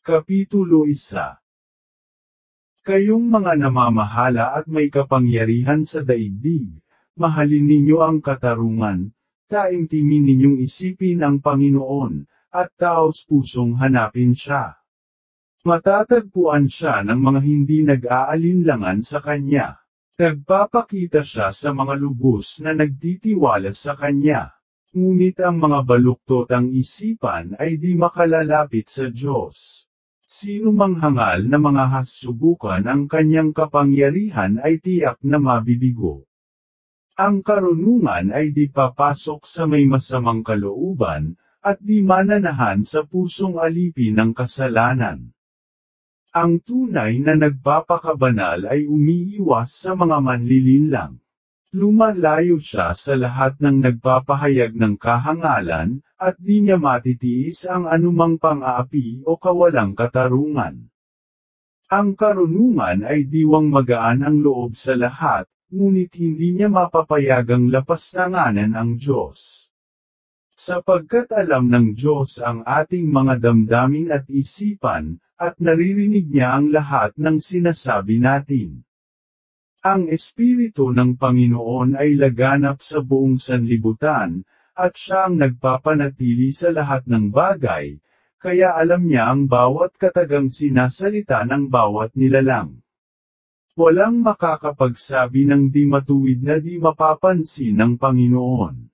Kapitulo 1. Kayong mga namamahala at may kapangyarihan sa daigdig, mahalin ninyo ang katarungan, taimtimin ninyong isipin ang Panginoon, at taos-pusong hanapin siya. Matatagpuan siya ng mga hindi nag-aalinlangan sa Kanya. Nagpapakita siya sa mga lubos na nagtitiwala sa Kanya. Ngunit ang mga baluktot ang isipan ay di makalalapit sa Diyos. Sino mang hangal na mga hasubukan ang kanyang kapangyarihan ay tiyak na mabibigo. Ang karunungan ay di papasok sa may masamang kalooban, at di mananahan sa pusong alipin ng kasalanan. Ang tunay na nagpapakabanal ay umiiwas sa mga manlilinlang. Lumalayo siya sa lahat ng nagpapahayag ng kahangalan, at di niya matitiis ang anumang pang-aapi o kawalang katarungan. Ang karunungan ay diwang magaan ang loob sa lahat, ngunit hindi niya mapapayagang lapastanganan ang Diyos. Sapagkat alam ng Diyos ang ating mga damdamin at isipan, at naririnig niya ang lahat ng sinasabi natin. Ang Espiritu ng Panginoon ay laganap sa buong sanlibutan, at siya ang nagpapanatili sa lahat ng bagay, kaya alam niya ang bawat katagang sinasalita ng bawat nilalang. Walang makakapagsabi ng di matuwid na di mapapansin ng Panginoon.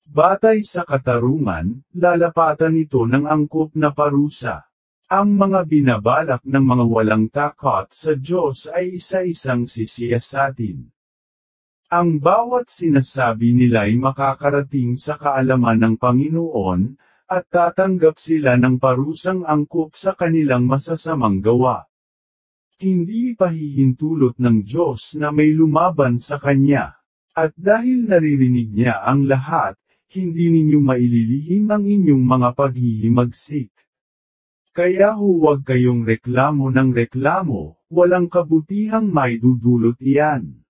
Batay sa katarungan, lalapatan ito ng angkop na parusa. Ang mga binabalak ng mga walang takot sa Diyos ay isa-isang sisiyasatin. Ang bawat sinasabi nila'y makakarating sa kaalaman ng Panginoon, at tatanggap sila ng parusang angkop sa kanilang masasamang gawa. Hindi pahihintulot ng Diyos na may lumaban sa Kanya. At dahil naririnig niya ang lahat, hindi ninyo maililihim ang inyong mga paghihimagsik. Kaya huwag kayong reklamo ng reklamo, walang kabutihang maidudulot iyan.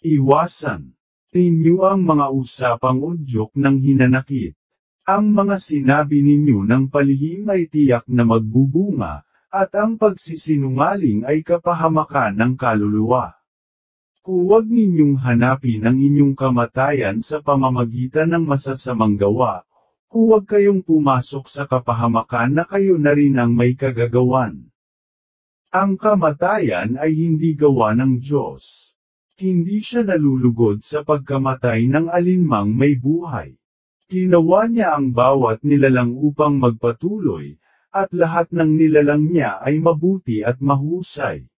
Iwasan ninyo ang mga usapang udyok ng hinanakit. Ang mga sinabi ninyo ng palihim ay tiyak na magbubunga, at ang pagsisinungaling ay kapahamakan ng kaluluwa. Huwag ninyong hanapin ang inyong kamatayan sa pamamagitan ng masasamang gawa. Huwag kayong pumasok sa kapahamakan na kayo na rin ang may kagagawan. Ang kamatayan ay hindi gawa ng Diyos. Hindi siya nalulugod sa pagkamatay ng alinmang may buhay. Ginawa niya ang bawat nilalang upang magpatuloy, at lahat ng nilalang niya ay mabuti at mahusay.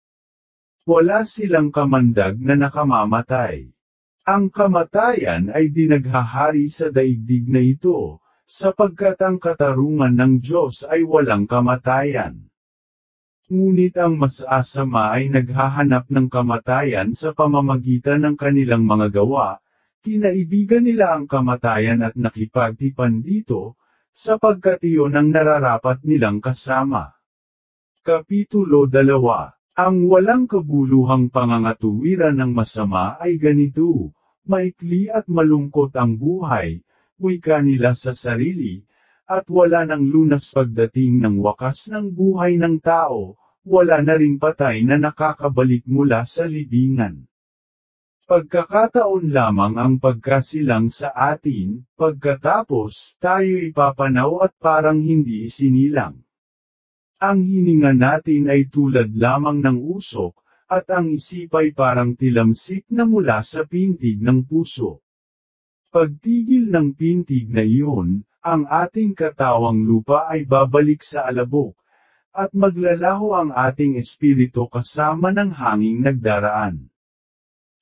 Wala silang kamandag na nakamamatay. Ang kamatayan ay dinaghahari sa daigdig na ito, sapagkat ang katarungan ng Diyos ay walang kamatayan. Ngunit ang masasama ay naghahanap ng kamatayan sa pamamagitan ng kanilang mga gawa, kinaibigan nila ang kamatayan at nakipagtipan dito, sapagkat iyon ang nararapat nilang kasama. Kapitulo 2. Ang walang kabuluhang pangangatuwiran ng masama ay ganito, maikli at malungkot ang buhay, wika nila sa sarili, at wala ng lunas pagdating ng wakas ng buhay ng tao, wala na ring patay na nakakabalik mula sa libingan. Pagkakataon lamang ang pagkasilang sa atin, pagkatapos tayo ipapanaw at parang hindi isinilang. Ang hininga natin ay tulad lamang ng usok, at ang isip ay parang tilamsik na mula sa pintig ng puso. Pagtigil ng pintig na iyon, ang ating katawang lupa ay babalik sa alabok, at maglalaho ang ating espiritu kasama ng hanging nagdaraan.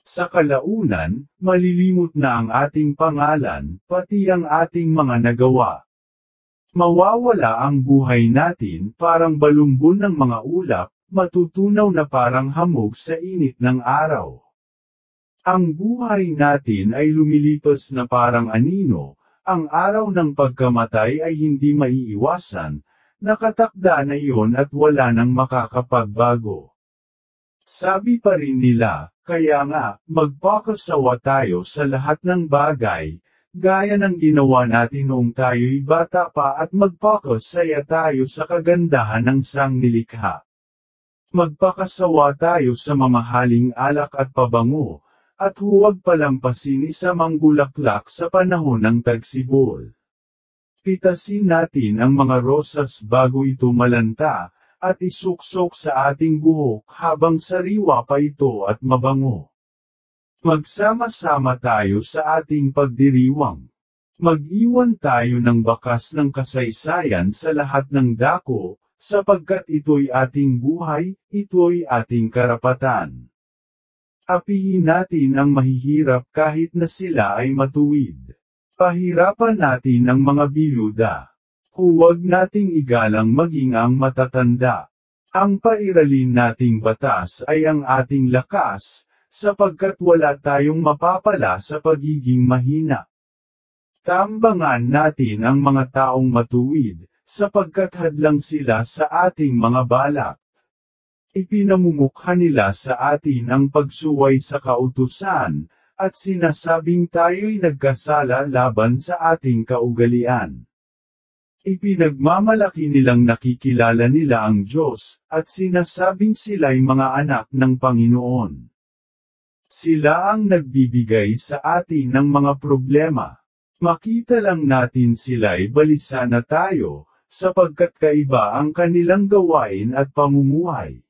Sa kalaunan, malilimot na ang ating pangalan, pati ang ating mga nagawa. Mawawala ang buhay natin parang balumbon ng mga ulap, matutunaw na parang hamog sa init ng araw. Ang buhay natin ay lumilipas na parang anino, ang araw ng pagkamatay ay hindi maiiwasan, nakatakda na iyon at wala nang makakapagbago. Sabi pa rin nila, kaya nga, magpakasawa tayo sa lahat ng bagay, gaya ng ginawa natin noong tayo'y bata pa at magpakasaya tayo sa kagandahan ng sangnilikha. Magpakasawa tayo sa mamahaling alak at pabango, at huwag palampasin isamang bulaklak sa panahon ng tagsibol. Pitasin natin ang mga rosas bago ito malanta, at isuksok sa ating buhok habang sariwa pa ito at mabango. Magsama-sama tayo sa ating pagdiriwang. Mag-iwan tayo ng bakas ng kasaysayan sa lahat ng dako, sapagkat ito'y ating buhay, ito'y ating karapatan. Apihin natin ang mahihirap kahit na sila ay matuwid. Pahirapan natin ang mga biyuda. Huwag nating igalang maging ang matatanda. Ang pairalin nating batas ay ang ating lakas, sapagkat wala tayong mapapala sa pagiging mahina. Tambangan natin ang mga taong matuwid, sapagkat hadlang sila sa ating mga balak. Ipinamumukha nila sa atin ang pagsuway sa kautusan, at sinasabing tayo'y nagkasala laban sa ating kaugalian. Ipinagmamalaki nilang nakikilala nila ang Diyos, at sinasabing sila'y mga anak ng Panginoon. Sila ang nagbibigay sa atin ng mga problema. Makita lang natin sila'y balisa na tayo, sapagkat kaiba ang kanilang gawain at pamumuhay.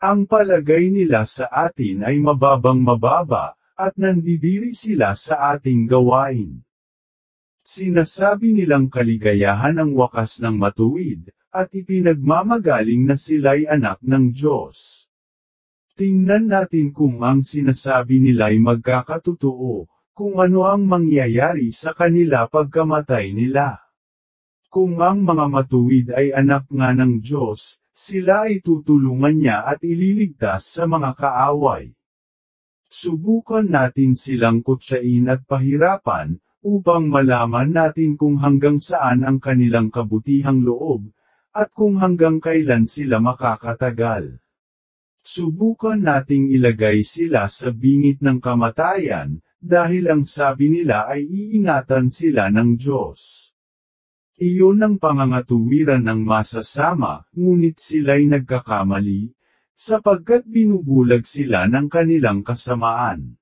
Ang palagay nila sa atin ay mababang mababa, at nandidiri sila sa ating gawain. Sinasabi nilang kaligayahan ang wakas ng matuwid, at ipinagmamagaling na sila'y anak ng Diyos. Tingnan natin kung ang sinasabi nila'y magkakatotoo, kung ano ang mangyayari sa kanila pagkamatay nila. Kung ang mga matuwid ay anak nga ng Diyos, sila ay tutulungan niya at ililigtas sa mga kaaway. Subukan natin silang kutsain at pahirapan, upang malaman natin kung hanggang saan ang kanilang kabutihang loob, at kung hanggang kailan sila makakatagal. Subukan nating ilagay sila sa bingit ng kamatayan, dahil ang sabi nila ay iingatan sila ng Diyos. Iyon ang pangangatuwiran ng masasama, ngunit sila'y nagkakamali, sapagkat binubulag sila ng kanilang kasamaan.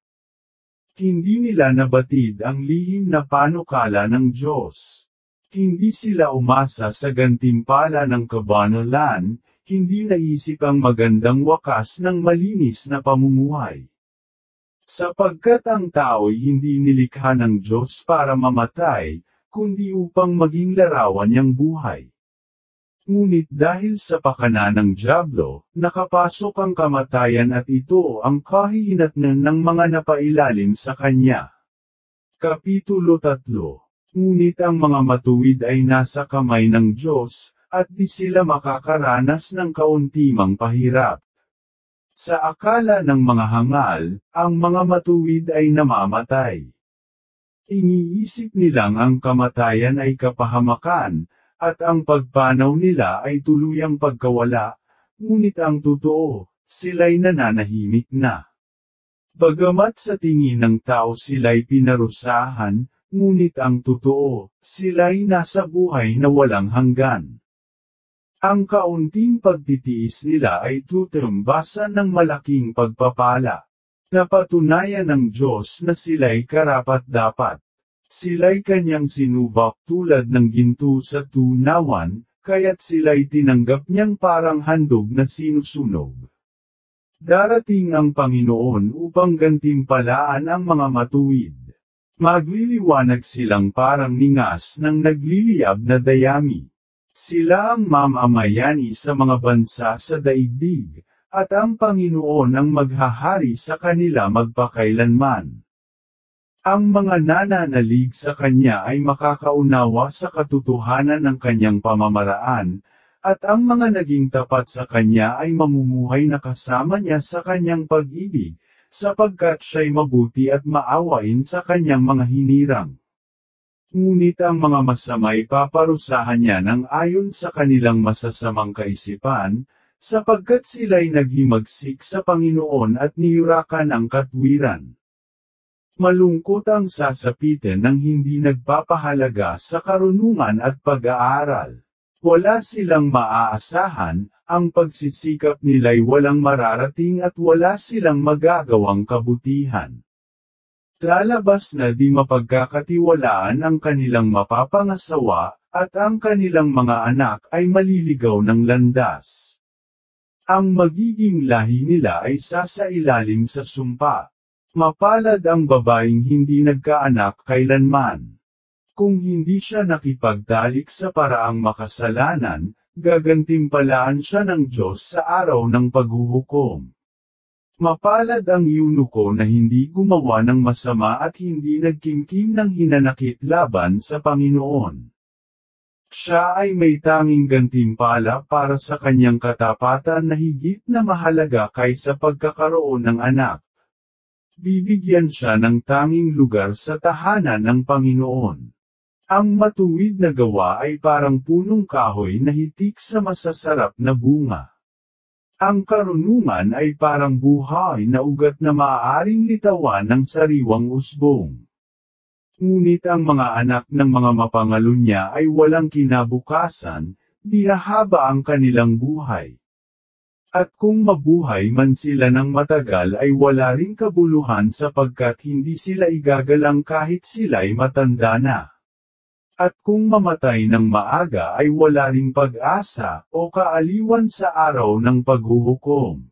Hindi nila nabatid ang lihim na panukala ng Diyos. Hindi sila umasa sa gantimpala ng kabanalan, hindi naisip ang magandang wakas ng malinis na pamumuhay. Sapagkat ang tao'y hindi nilikha ng Diyos para mamatay, kundi upang maging larawan niyang buhay. Ngunit dahil sa pakana ng dyablo, nakapasok ang kamatayan at ito ang kahihinatnan ng mga napailalim sa kanya. Kapitulo 3. Ngunit ang mga matuwid ay nasa kamay ng Diyos, at di sila makakaranas ng kauntimang pahirap. Sa akala ng mga hangal, ang mga matuwid ay namamatay. Iniisip nilang ang kamatayan ay kapahamakan, at ang pagpanaw nila ay tuluyang pagkawala, ngunit ang totoo, sila'y nananahimik na. Bagamat sa tingin ng tao sila'y pinarusahan, ngunit ang totoo, sila'y nasa buhay na walang hanggan. Ang kaunting pagtitiis nila ay tutumbasan ng malaking pagpapala. Napatunayan ng Diyos na sila'y karapat-dapat. Sila'y kanyang sinubak tulad ng ginto sa tunawan, kaya't sila'y tinanggap niyang parang handog na sinusunog. Darating ang Panginoon upang gantimpalaan ang mga matuwid. Magliliwanag silang parang ningas ng nagliliyab na dayami. Sila ang mamamayani sa mga bansa sa daigdig, at ang Panginoon ang maghahari sa kanila magpakailanman. Ang mga nananalig sa kanya ay makakaunawa sa katotohanan ng kanyang pamamaraan, at ang mga naging tapat sa kanya ay mamumuhay na kasama niya sa kanyang pag-ibig, sapagkat siya'y mabuti at maawain sa kanyang mga hinirang. Ngunit ang mga masamay paparusahan niya ng ayon sa kanilang masasamang kaisipan, sapagkat sila'y naghimagsik sa Panginoon at niyurakan ang katwiran. Malungkot ang sasapitin ng hindi nagpapahalaga sa karunungan at pag-aaral. Wala silang maaasahan, ang pagsisikap nila'y walang mararating at wala silang magagawang kabutihan. Lalabas na di mapagkakatiwalaan ang kanilang mapapangasawa, at ang kanilang mga anak ay maliligaw ng landas. Ang magiging lahi nila ay sasailalim sa sumpa. Mapalad ang babaeng hindi nagkaanak kailanman. Kung hindi siya nakipagtalik sa paraang makasalanan, gagantimpalaan siya ng Diyos sa araw ng paghuhukom. Mapalad ang eunuko na hindi gumawa ng masama at hindi nagkimkim ng hinanakit laban sa Panginoon. Siya ay may tanging gantimpala para sa kanyang katapatan na higit na mahalaga kaysa pagkakaroon ng anak. Bibigyan siya ng tanging lugar sa tahanan ng Panginoon. Ang matuwid na gawa ay parang punong kahoy na hitik sa masasarap na bunga. Ang karunungan ay parang buhay na ugat na maaaring litawan ng sariwang usbong. Ngunit ang mga anak ng mga mapangalunya ay walang kinabukasan, di haba ang kanilang buhay. At kung mabuhay man sila ng matagal ay wala ring kabuluhan sapagkat hindi sila igagalang kahit sila'y matanda na. At kung mamatay ng maaga ay wala ring pag-asa o kaaliwan sa araw ng paghuhukom.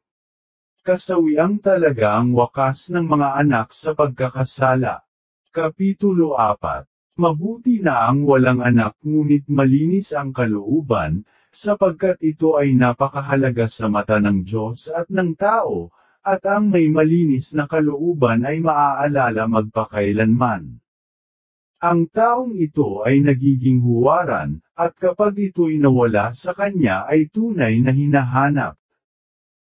Kasawiang talaga ang wakas ng mga anak sa pagkakasala. Kapitulo 4. Mabuti na ang walang anak ngunit malinis ang kalooban, sapagkat ito ay napakahalaga sa mata ng Diyos at ng tao, at ang may malinis na kalooban ay maaalala magpakailanman. Ang taong ito ay nagiging huwaran, at kapag ito'y nawala sa kanya ay tunay na hinahanap.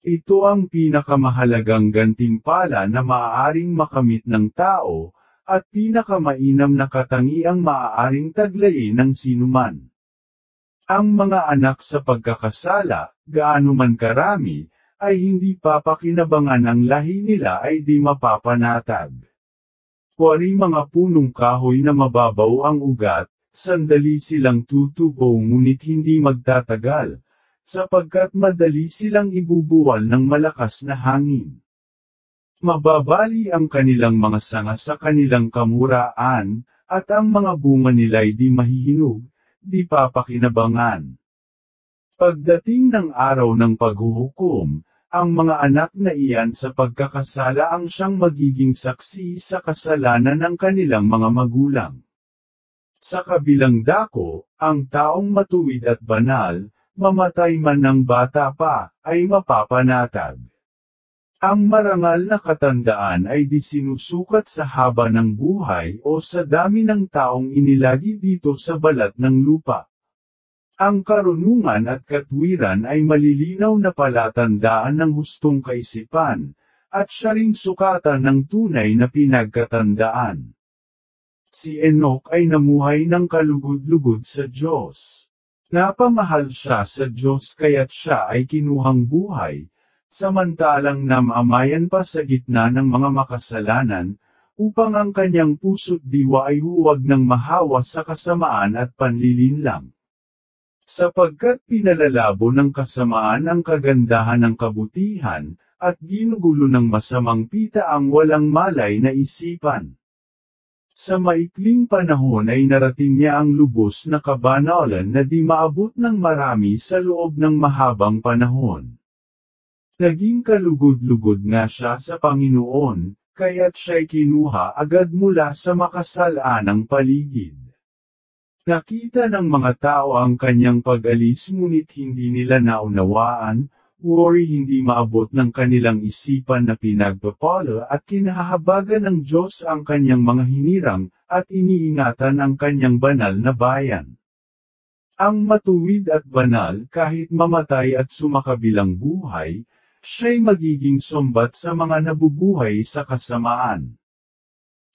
Ito ang pinakamahalagang gantimpala na maaaring makamit ng tao, at pinakamainam na katangiang maaaring taglayin ng sinuman. Ang mga anak sa pagkakasala, gaano man karami, ay hindi papakinabangan ang lahi nila ay di mapapanatag. Kuwari mga punong kahoy na mababaw ang ugat, sandali silang tutubo ngunit hindi magtatagal, sapagkat madali silang ibubuwal ng malakas na hangin. Mababali ang kanilang mga sanga sa kanilang kamuraan, at ang mga bunga nila'y di mahihinog, di papakinabangan. Pagdating ng araw ng paghuhukom, ang mga anak na iyan sa pagkakasala ang siyang magiging saksi sa kasalanan ng kanilang mga magulang. Sa kabilang dako, ang taong matuwid at banal, mamatay man ng bata pa, ay mapapanatag. Ang marangal na katandaan ay di sinusukat sa haba ng buhay o sa dami ng taong inilagi dito sa balat ng lupa. Ang karunungan at katwiran ay malilinaw na palatandaan ng hustong kaisipan, at siya ring sukatan ng tunay na pinagkatandaan. Si Enoch ay namuhay ng kalugod-lugod sa Diyos. Napamahal siya sa Diyos kaya't siya ay kinuhang buhay, samantalang namamayan pa sa gitna ng mga makasalanan, upang ang kanyang puso't diwa ay huwag ng mahawa sa kasamaan at panlilinlang. Sapagkat pinalalabo ng kasamaan ang kagandahan ng kabutihan, at ginugulo ng masamang pita ang walang malay na isipan. Sa maikling panahon ay narating niya ang lubos na kabanalan na di maabot ng marami sa loob ng mahabang panahon. Naging kalugod-lugod nga siya sa Panginoon, kaya't siya'y kinuha agad mula sa makasalanang paligid. Nakita ng mga tao ang kanyang pag-alis ngunit hindi nila naunawaan, hindi maabot ng kanilang isipan na pinagpapala at kinahahabagan ng Diyos ang kanyang mga hinirang, at iniingatan ang kanyang banal na bayan. Ang matuwid at banal kahit mamatay at sumakabilang buhay, siya'y magiging sumbat sa mga nabubuhay sa kasamaan.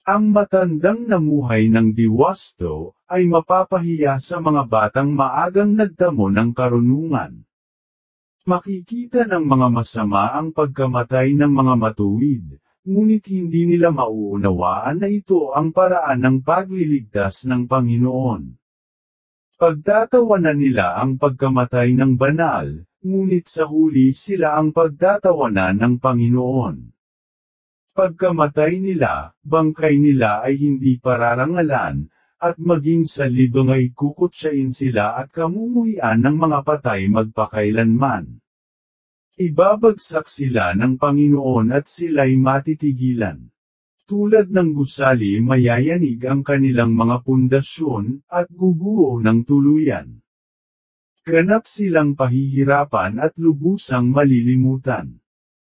Ang matandang namuhay ng diwasto, ay mapapahiya sa mga batang maagang nagdamo ng karunungan. Makikita ng mga masama ang pagkamatay ng mga matuwid, ngunit hindi nila mauunawaan na ito ang paraan ng pagliligtas ng Panginoon. Pagtatawanan nila ang pagkamatay ng banal, ngunit sa huli sila ang pagtatawanan ng Panginoon. Pagkamatay nila, bangkay nila ay hindi pararangalan, at maging sa libang ay kukutsain sila at kamumuhian ng mga patay magpakailanman. Ibabagsak sila ng Panginoon at sila'y matitigilan. Tulad ng gusali mayayanig ang kanilang mga pundasyon, at guguho ng tuluyan. Ganap silang pahihirapan at lubusang malilimutan.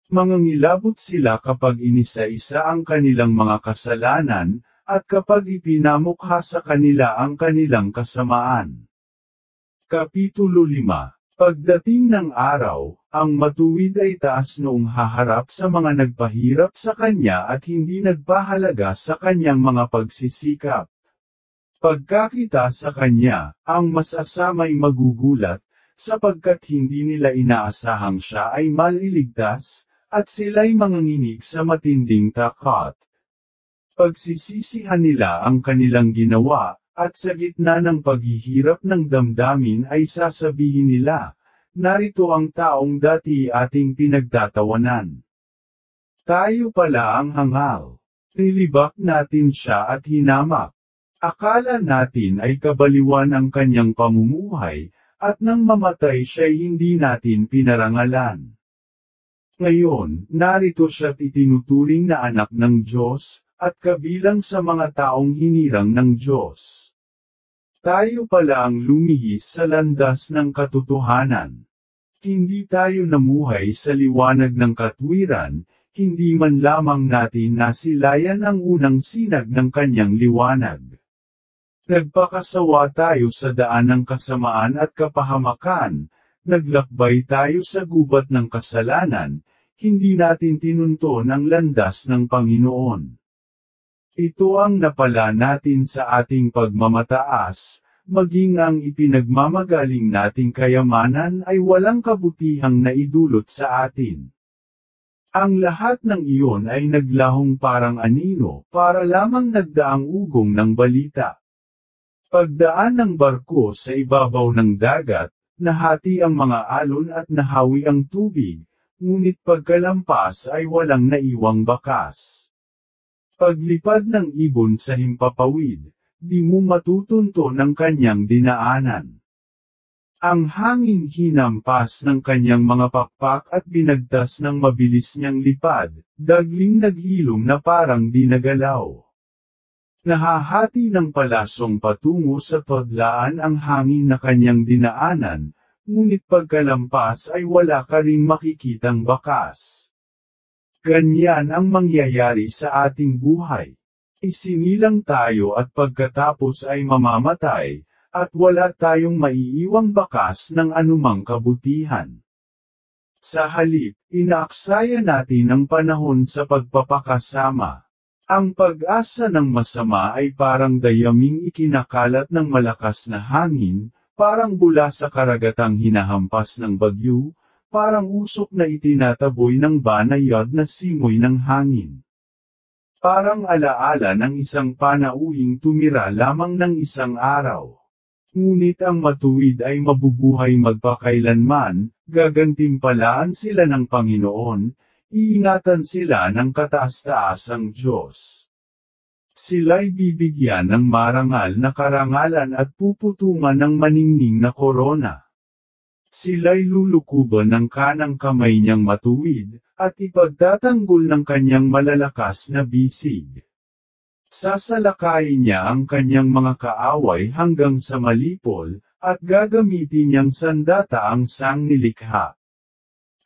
Mangangilabot sila kapag inisa-isa ang kanilang mga kasalanan, at kapag ipinamukha sa kanila ang kanilang kasamaan. Kapitulo 5. Pagdating ng araw, ang matuwid ay taas noong haharap sa mga nagpahirap sa kanya at hindi nagpahalaga sa kanyang mga pagsisikap. Pagkakita sa kanya, ang masasamay magugulat, sapagkat hindi nila inaasahang siya ay maliligtas, at sila'y manganginig sa matinding takot. Pagsisisihan nila ang kanilang ginawa, at sa gitna ng paghihirap ng damdamin ay sasabihin nila, narito ang taong dati ating pinagtatawanan. Tayo pala ang hangal. Nilibak natin siya at hinamak. Akala natin ay kabaliwan ang kanyang pamumuhay, at nang mamatay siya'y hindi natin pinarangalan. Ngayon, narito siya't itinuturing na anak ng Diyos, at kabilang sa mga taong hinirang ng Diyos. Tayo pala ang lumihis sa landas ng katotohanan. Hindi tayo namuhay sa liwanag ng katwiran, hindi man lamang natin nasilayan ang unang sinag ng kanyang liwanag. Nagpakasawa tayo sa daan ng kasamaan at kapahamakan, naglakbay tayo sa gubat ng kasalanan, hindi natin tinunton ang landas ng Panginoon. Ito ang napala natin sa ating pagmamataas, maging ang ipinagmamagaling nating kayamanan ay walang kabutihang naidulot sa atin. Ang lahat ng iyon ay naglahong parang anino, para lamang nagdaang ugong ng balita. Pagdaan ng barko sa ibabaw ng dagat, nahati ang mga alon at nahawi ang tubig, ngunit pagkalampas ay walang naiwang bakas. Paglipad ng ibon sa himpapawid, di mo matutunto ng kanyang dinaanan. Ang hangin hinampas ng kanyang mga pakpak at binagtas ng mabilis niyang lipad, dagling naghilom na parang di nagalaw. Nahahati ng palasong patungo sa todlaan ang hangin na kanyang dinaanan, ngunit pagkalampas ay wala ka ring makikitang bakas. Ganyan ang mangyayari sa ating buhay. Isinilang tayo at pagkatapos ay mamamatay, at wala tayong maiiwang bakas ng anumang kabutihan. Sa halip, inaaksaya natin ang panahon sa pagpapakasama. Ang pag-asa ng masama ay parang dayaming ikinakalat ng malakas na hangin, parang bula sa karagatang hinahampas ng bagyo, parang usok na itinataboy ng banayad na simoy ng hangin. Parang alaala ng isang panauhing tumira lamang ng isang araw. Ngunit ang matuwid ay mabubuhay magpakailanman, gagantimpalaan sila ng Panginoon, iingatan sila ng kataas-taasang Diyos. Sila'y bibigyan ng marangal na karangalan at puputungan ng maningning na korona. Sila'y lulukuban ng kanang kamay niyang matuwid, at ipagtatanggol ng kanyang malalakas na bisig. Sasalakayin niya ang kanyang mga kaaway hanggang sa malipol, at gagamitin niyang sandata ang sangnilikha.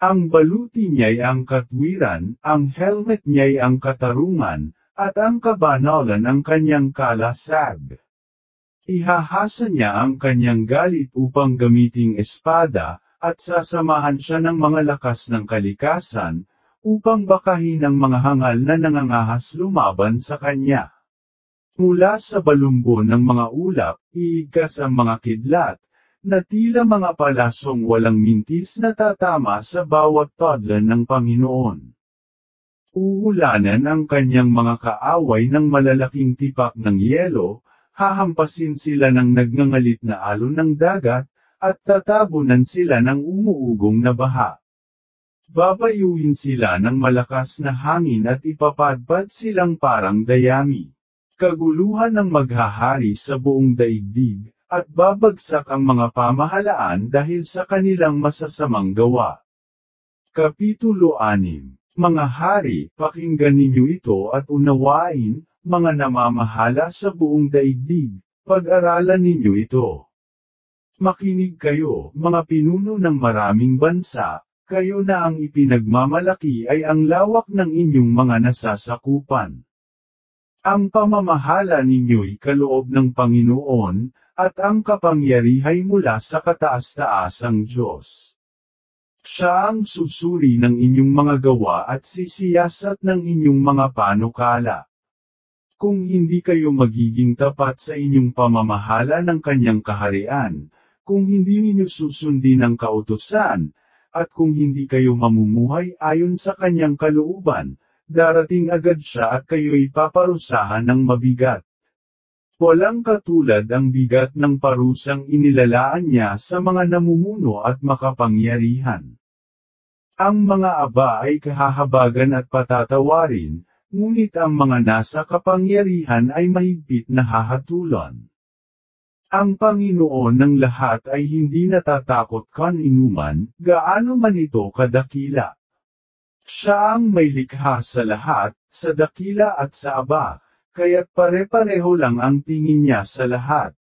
Ang baluti niya'y ang katwiran, ang helmet niya'y ang katarungan, at ang kabanalan ang kanyang kalasag. Ihahasa niya ang kanyang galit upang gamiting espada, at sasamahan siya ng mga lakas ng kalikasan, upang bakahin ang mga hangal na nangangahas lumaban sa kanya. Mula sa balumbon ng mga ulap, iigkas ang mga kidlat, na tila mga palasong walang mintis na tatama sa bawat tadlan ng Panginoon. Uulanan ang kanyang mga kaaway ng malalaking tipak ng yelo, hahampasin sila ng nagngangalit na alon ng dagat, at tatabunan sila ng umuugong na baha. Babayuhin sila ng malakas na hangin at ipapadpad silang parang dayami. Kaguluhan ang maghahari sa buong daigdig, at babagsak ang mga pamahalaan dahil sa kanilang masasamang gawa. Kapitulo 6. Mga hari, pakinggan ninyo ito at unawain, mga namamahala sa buong daigdig, pag-aralan ninyo ito. Makinig kayo, mga pinuno ng maraming bansa, kayo na ang ipinagmamalaki ay ang lawak ng inyong mga nasasakupan. Ang pamamahala ninyo'y kaloob ng Panginoon, at ang kapangyarihay mula sa kataas-taasang Diyos. Siya ang susuri ng inyong mga gawa at sisiyasat ng inyong mga panukala. Kung hindi kayo magiging tapat sa inyong pamamahala ng kanyang kaharian, kung hindi ninyo susundin ang kautusan, at kung hindi kayo mamumuhay ayon sa kanyang kalooban, darating agad siya at kayo'y paparusahan ng mabigat. Walang katulad ang bigat ng parusang inilalaan niya sa mga namumuno at makapangyarihan. Ang mga aba ay kahahabagan at patatawarin, ngunit ang mga nasa kapangyarihan ay mahigpit na hahatulan. Ang Panginoon ng lahat ay hindi natatakot kaninuman, gaano man ito kadakila. Siya ang may likha sa lahat, sa dakila at sa aba, kaya't pare-pareho lang ang tingin niya sa lahat.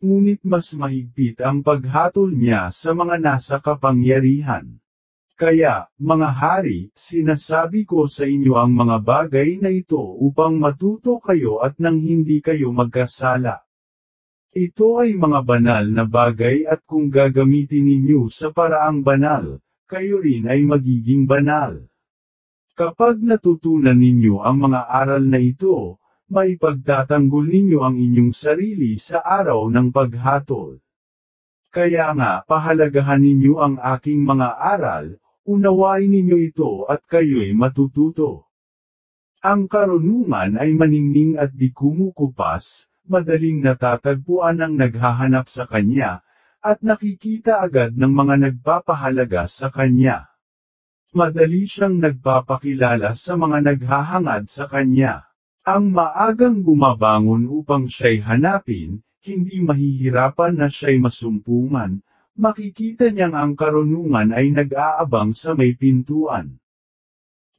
Ngunit mas mahigpit ang paghatol niya sa mga nasa kapangyarihan. Kaya, mga hari, sinasabi ko sa inyo ang mga bagay na ito upang matuto kayo at nang hindi kayo magkasala. Ito ay mga banal na bagay at kung gagamitin ninyo sa paraang banal, kayo rin ay magiging banal. Kapag natutunan ninyo ang mga aral na ito, maipagtatanggol ninyo ang inyong sarili sa araw ng paghatol. Kaya nga, pahalagahan ninyo ang aking mga aral, unawain ninyo ito at kayo'y matututo. Ang karunungan ay maningning at di kumukupas, madaling natatagpuan ang naghahanap sa kanya, at nakikita agad ng mga nagpapahalaga sa kanya. Madali siyang nagpapakilala sa mga naghahangad sa kanya. Ang maagang bumabangon upang siya'y hanapin, hindi mahihirapan na siya'y masumpungan, makikita niyang ang karunungan ay nag-aabang sa may pintuan.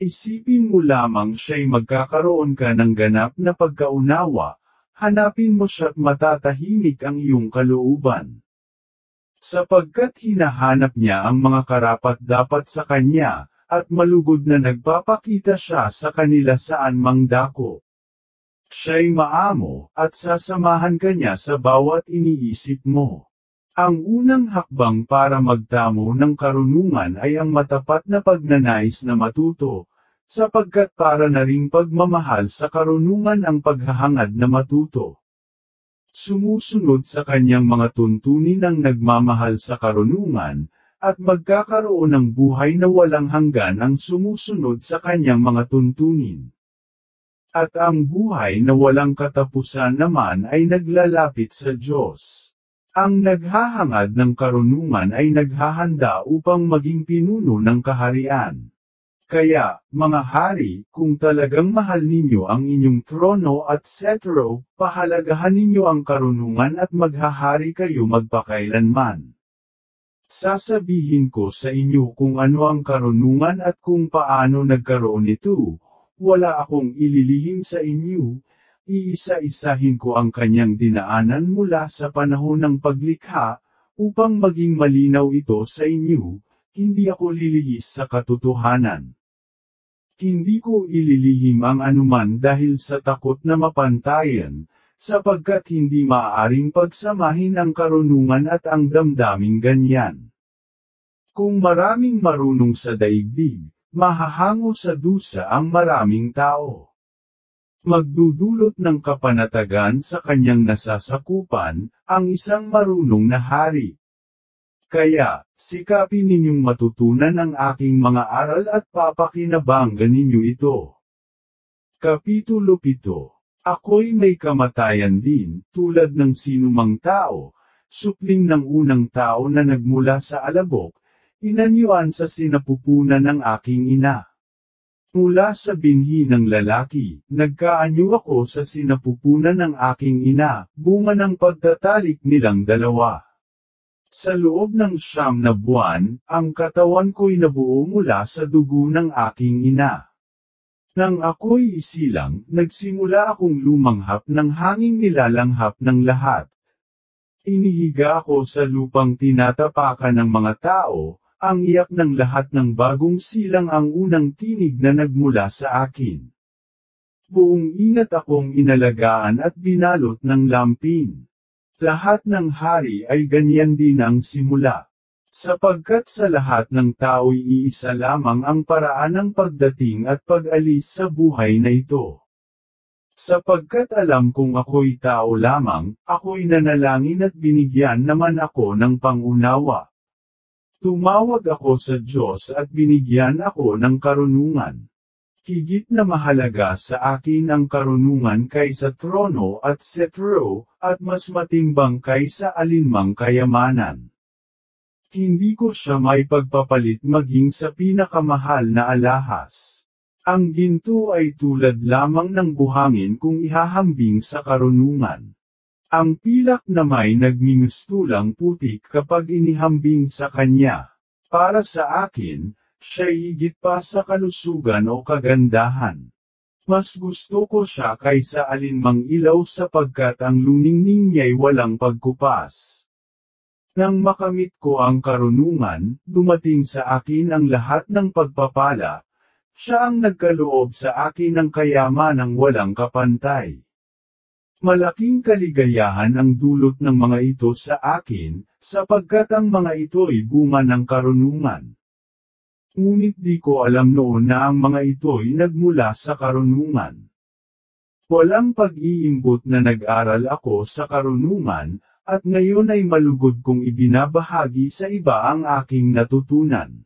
Isipin mo lamang siya'y magkakaroon ka ng ganap na pagkaunawa, hanapin mo siya't matatahimik ang iyong kalooban. Sapagkat hinahanap niya ang mga karapat-dapat sa kanya, at malugod na nagpapakita siya sa kanila saan mang dako. Siya'y maamo, at sasamahan ka niya sa bawat iniisip mo. Ang unang hakbang para magtamo ng karunungan ay ang matapat na pagnanais na matuto, sapagkat para na ring pagmamahal sa karunungan ang paghahangad na matuto. Sumusunod sa kanyang mga tuntunin ang nagmamahal sa karunungan, at magkakaroon ng buhay na walang hanggan ang sumusunod sa kanyang mga tuntunin. At ang buhay na walang katapusan naman ay naglalapit sa Diyos. Ang naghahangad ng karunungan ay naghahanda upang maging pinuno ng kaharian. Kaya, mga hari, kung talagang mahal ninyo ang inyong trono at setro, pahalagahan ninyo ang karunungan at maghahari kayo magpakailanman. Sasabihin ko sa inyo kung ano ang karunungan at kung paano nagkaroon ito, wala akong ililihim sa inyo, iisa-isahin ko ang kanyang dinaanan mula sa panahon ng paglikha, upang maging malinaw ito sa inyo, hindi ako lilihis sa katotohanan. Hindi ko ililihim ang anuman dahil sa takot na mapantayan, sapagkat hindi maaaring pagsamahin ang karunungan at ang damdaming ganyan. Kung maraming marunong sa daigdig, mahahango sa dusa ang maraming tao. Magdudulot ng kapanatagan sa kanyang nasasakupan, ang isang marunong na hari. Kaya, Sikapin ninyong matutunan ang aking mga aral at papakinabanggan ninyo ito. Kapitulo 7. Ako'y may kamatayan din, tulad ng sinumang tao, supling ng unang tao na nagmula sa alabok, inanyuan sa sinapupunan ng aking ina. Mula sa binhi ng lalaki, nagkaanyo ako sa sinapupunan ng aking ina, bunga ng pagtatalik nilang dalawa. Sa loob ng 9 na buwan, ang katawan ko'y nabuo mula sa dugo ng aking ina. Nang ako'y isilang, nagsimula akong lumanghap ng hanging nilalanghap ng lahat. Inihiga ako sa lupang tinatapakan ng mga tao, ang iyak ng lahat ng bagong silang ang unang tinig na nagmula sa akin. Buong ingat akong inalagaan at binalot ng lampin. Lahat ng hari ay ganyan din ang simula. Sapagkat sa lahat ng tao'y iisa lamang ang paraan ng pagdating at pag-alis sa buhay na ito. Sapagkat alam kong ako'y tao lamang, ako'y nanalangin at binigyan naman ako ng pangunawa. Tumawag ako sa Diyos at binigyan ako ng karunungan. Higit na mahalaga sa akin ang karunungan kaysa trono at setro, at mas matimbang kaysa alinmang kayamanan. Hindi ko siya may pagpapalit maging sa pinakamahal na alahas. Ang ginto ay tulad lamang ng buhangin kung ihahambing sa karunungan. Ang pilak na may nagmimistulang putik kapag inihambing sa kanya. Para sa akin, siya'y higit pa sa kalusugan o kagandahan. Mas gusto ko siya kaysa alinmang ilaw sapagkat ang luningning niya'y walang pagkupas. Nang makamit ko ang karunungan, dumating sa akin ang lahat ng pagpapala. Siya ang nagkaloob sa akin ng kayamanang walang kapantay. Malaking kaligayahan ang dulot ng mga ito sa akin, sapagkat ang mga ito'y bunga ng karunungan. Ngunit di ko alam noon na ang mga ito'y nagmula sa karunungan. Walang pag-iimbot na nag-aral ako sa karunungan, at ngayon ay malugod kong ibinabahagi sa iba ang aking natutunan.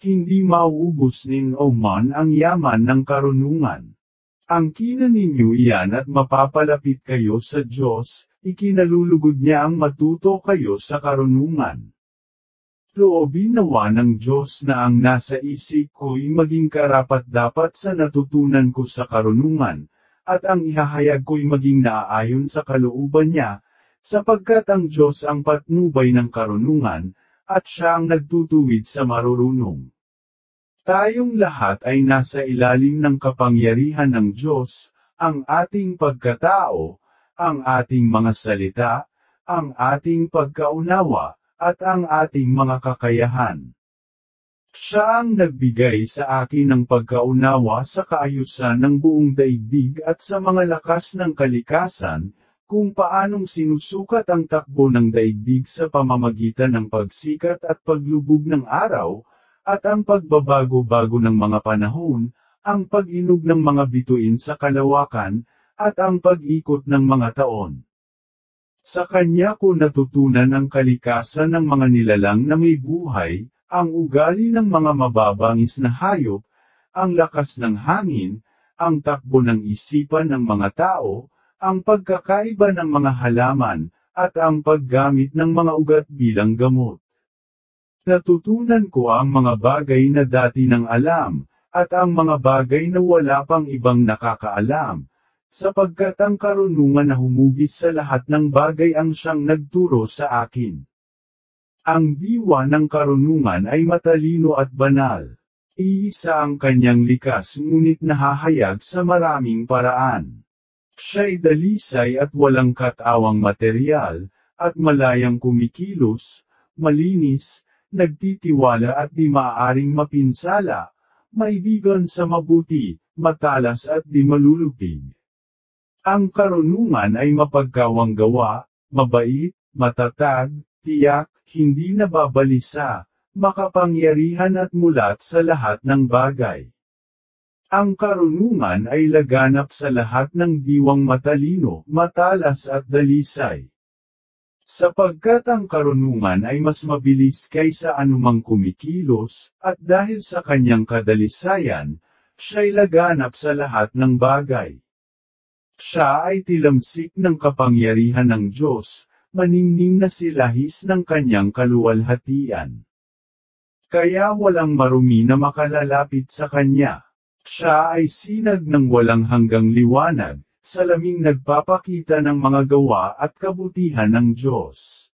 Hindi mauubos ninyo man ang yaman ng karunungan. Angkinan ninyo iyan at mapapalapit kayo sa Diyos, ikinalulugod niya ang matuto kayo sa karunungan. Loobin nawa ng Diyos na ang nasa isip ko'y maging karapat-dapat sa natutunan ko sa karunungan, at ang ihahayag ko'y maging naaayon sa kalooban niya, sapagkat ang Diyos ang patnubay ng karunungan, at siya ang nagtutuwid sa marurunong. Tayong lahat ay nasa ilalim ng kapangyarihan ng Diyos, ang ating pagkatao, ang ating mga salita, ang ating pagkaunawa, at ang ating mga kakayahan. Siya ang nagbigay sa akin ng pagkaunawa sa kaayusan ng buong daigdig at sa mga lakas ng kalikasan, kung paanong sinusukat ang takbo ng daigdig sa pamamagitan ng pagsikat at paglubog ng araw, at ang pagbabago-bago ng mga panahon, ang pag-inog ng mga bituin sa kalawakan, at ang pag-ikot ng mga taon. Sa kanya ko natutunan ang kalikasan ng mga nilalang na may buhay, ang ugali ng mga mababangis na hayop, ang lakas ng hangin, ang takbo ng isipan ng mga tao, ang pagkakaiba ng mga halaman, at ang paggamit ng mga ugat bilang gamot. Natutunan ko ang mga bagay na dati nang alam, at ang mga bagay na wala pang ibang nakakaalam, sapagkat ang karunungan na humugis sa lahat ng bagay ang siyang nagturo sa akin. Ang diwa ng karunungan ay matalino at banal. Iisa ang kanyang likas ngunit nahahayag sa maraming paraan. Siya'y dalisay at walang katawang material, at malayang kumikilos, malinis, nagtitiwala at di maaaring mapinsala, maibigan sa mabuti, matalas at di malulupig. Ang karunungan ay mapagkawang gawa, mabait, matatag, tiyak, hindi nababalisa, makapangyarihan at mulat sa lahat ng bagay. Ang karunungan ay laganap sa lahat ng diwang matalino, matalas at dalisay. Sapagkat ang karunungan ay mas mabilis kaysa anumang kumikilos, at dahil sa kanyang kadalisayan, siya'y laganap sa lahat ng bagay. Siya ay tilamsik ng kapangyarihan ng Diyos, maningning na silahis ng kanyang kaluwalhatian. Kaya walang marumi na makalalapit sa kanya. Siya ay sinag ng walang hanggang liwanag, salaming nagpapakita ng mga gawa at kabutihan ng Diyos.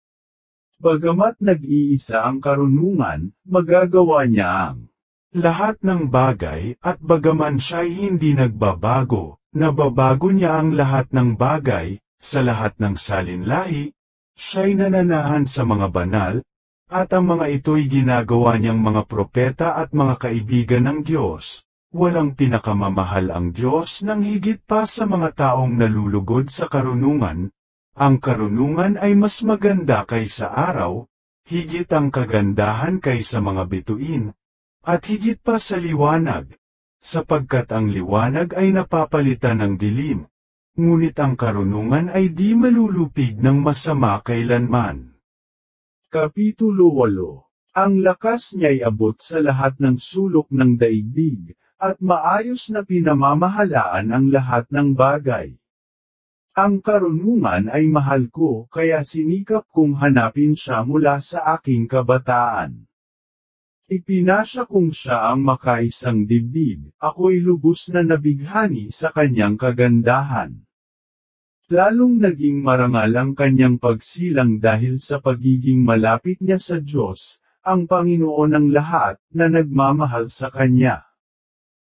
Bagamat nag-iisa ang karunungan, magagawa niya ang lahat ng bagay, at bagaman siya'y hindi nagbabago, nababago niya ang lahat ng bagay, sa lahat ng salinlahi, siya'y nananahan sa mga banal, at ang mga ito'y ginagawa niyang mga propeta at mga kaibigan ng Diyos. Walang pinakamamahal ang Diyos nang higit pa sa mga taong nalulugod sa karunungan. Ang karunungan ay mas maganda kaysa araw, higit ang kagandahan kaysa mga bituin, at higit pa sa liwanag, sapagkat ang liwanag ay napapalitan ng dilim, ngunit ang karunungan ay di malulupig ng masama kailanman. Kapitulo 8. Ang lakas niya'y abot sa lahat ng sulok ng daigdig, at maayos na pinamamahalaan ang lahat ng bagay. Ang karunungan ay mahal ko, kaya sinikap kong hanapin siya mula sa aking kabataan. Ipinasya kong siya ang makaisang dibdib, ako'y lubos na nabighani sa kanyang kagandahan. Lalong naging marangal ang kanyang pagsilang dahil sa pagiging malapit niya sa Diyos, ang Panginoon ng lahat, na nagmamahal sa kanya.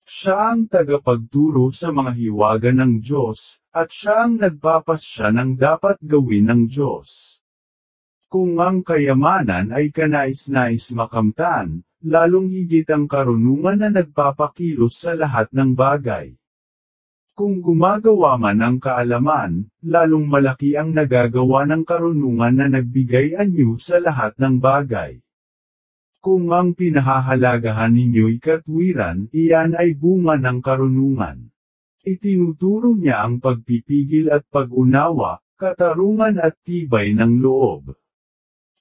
Siya ang tagapagturo sa mga hiwaga ng Diyos, at siya ang nagpapasya ng dapat gawin ng Diyos. Kung ang kayamanan ay kanais-nais makamtan, lalong higit ang karunungan na nagpapakilos sa lahat ng bagay. Kung gumagawa man ang kaalaman, lalong malaki ang nagagawa ng karunungan na nagbigay anyo sa lahat ng bagay. Kung ang pinahahalagahan ninyo'y katwiran, iyan ay bunga ng karunungan. Itinuturo niya ang pagpipigil at pag-unawa, katarungan at tibay ng loob.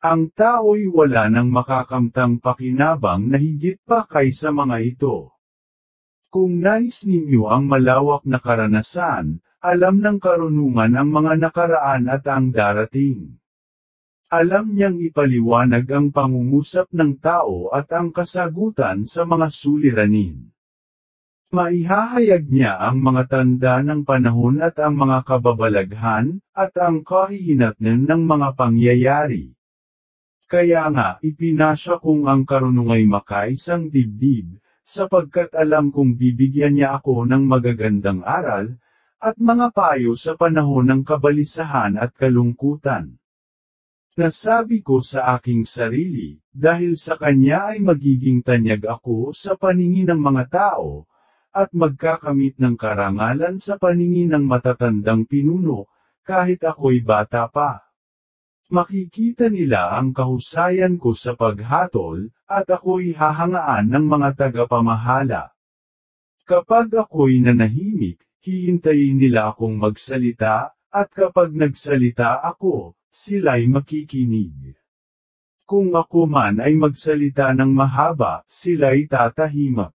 Ang tao'y wala ng makakamtang pakinabang na higit pa kaysa mga ito. Kung nais ninyo ang malawak na karanasan, alam ng karunungan ang mga nakaraan at ang darating. Alam niyang ipaliwanag ang pangungusap ng tao at ang kasagutan sa mga suliranin. Maihahayag niya ang mga tanda ng panahon at ang mga kababalaghan, at ang kahihinatnan ng mga pangyayari. Kaya nga, ipinasya kong ang karunungay makaisang dibdib, sapagkat alam kong bibigyan niya ako ng magagandang aral, at mga payo sa panahon ng kabalisahan at kalungkutan. Nasabi ko sa aking sarili, dahil sa kanya ay magiging tanyag ako sa paningin ng mga tao, at magkakamit ng karangalan sa paningin ng matatandang pinuno, kahit ako'y bata pa. Makikita nila ang kahusayan ko sa paghatol, at ako'y hahangaan ng mga tagapamahala. Kapag ako'y nanahimik, hihintayin nila akong magsalita, at kapag nagsalita ako, sila'y makikinig. Kung ako man ay magsalita ng mahaba, sila'y tatahimak.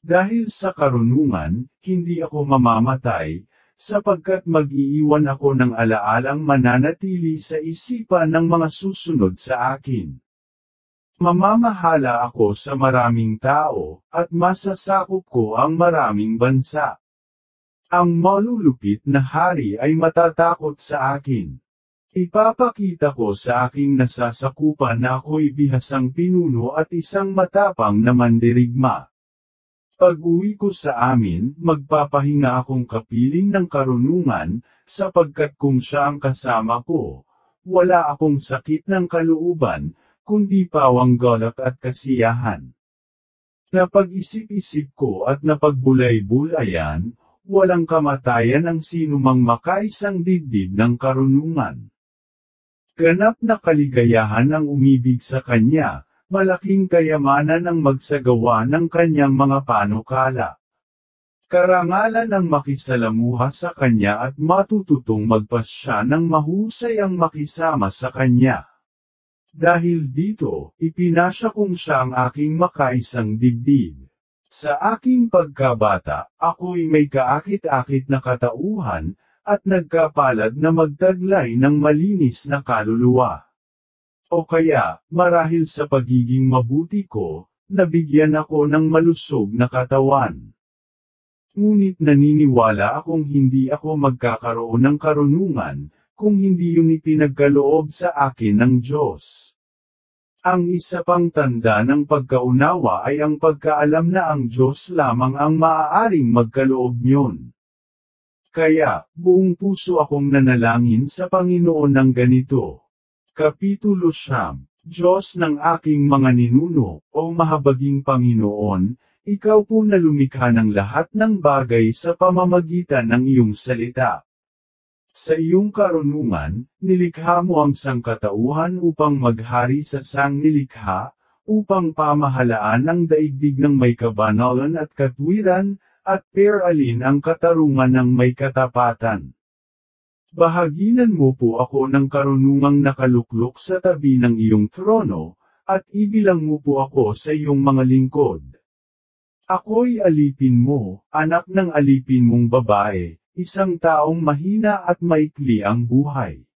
Dahil sa karunungan, hindi ako mamamatay, sapagkat mag-iiwan ako ng alaalang mananatili sa isipan ng mga susunod sa akin. Mamamahala ako sa maraming tao, at masasakop ko ang maraming bansa. Ang malulupit na hari ay matatakot sa akin. Ipapakita ko sa aking nasasakupan na ako'y bihasang pinuno at isang matapang na mandirigma. Pag-uwi ko sa amin, magpapahinga akong kapiling ng karunungan, sapagkat kung siya ang kasama ko, wala akong sakit ng kalooban, kundi pawang galak at kasiyahan. Napag-isip-isip ko at napagbulay-bulayan, walang kamatayan ang sinumang makaisang dibdib ng karunungan. Ganap na kaligayahan ang umibig sa kanya, malaking kayamanan ang magsagawa ng kanyang mga panukala. Karangalan ang makisalamuha sa kanya at matututong magpasya ng mahusay ang makisama sa kanya. Dahil dito, ipinasya kong siya ang aking makaisang dibdib. Sa aking pagkabata, ako'y may kaakit-akit na katauhan, at nagkapalad na magtaglay ng malinis na kaluluwa. O kaya, marahil sa pagiging mabuti ko, nabigyan ako ng malusog na katawan. Ngunit naniniwala akong hindi ako magkakaroon ng karunungan, kung hindi yun ipinagkaloob sa akin ng Diyos. Ang isa pang tanda ng pagkaunawa ay ang pagkaalam na ang Diyos lamang ang maaaring magkaloob niyon. Kaya, buong puso akong nanalangin sa Panginoon ng ganito. Kapitulo 9, Diyos ng aking mga ninuno, o mahabaging Panginoon, Ikaw po na lumikha ng lahat ng bagay sa pamamagitan ng iyong salita. Sa iyong karunungan, nilikha mo ang sangkatauhan upang maghari sa sangnilikha, upang pamahalaan ang daigdig ng may kabanalan at katwiran, at peralin ang katarungan ng may katapatan. Bahaginan mo po ako ng karunungang nakaluklok sa tabi ng iyong trono, at ibilang mo po ako sa iyong mga lingkod. Ako'y alipin mo, anak ng alipin mong babae, isang taong mahina at maikli ang buhay.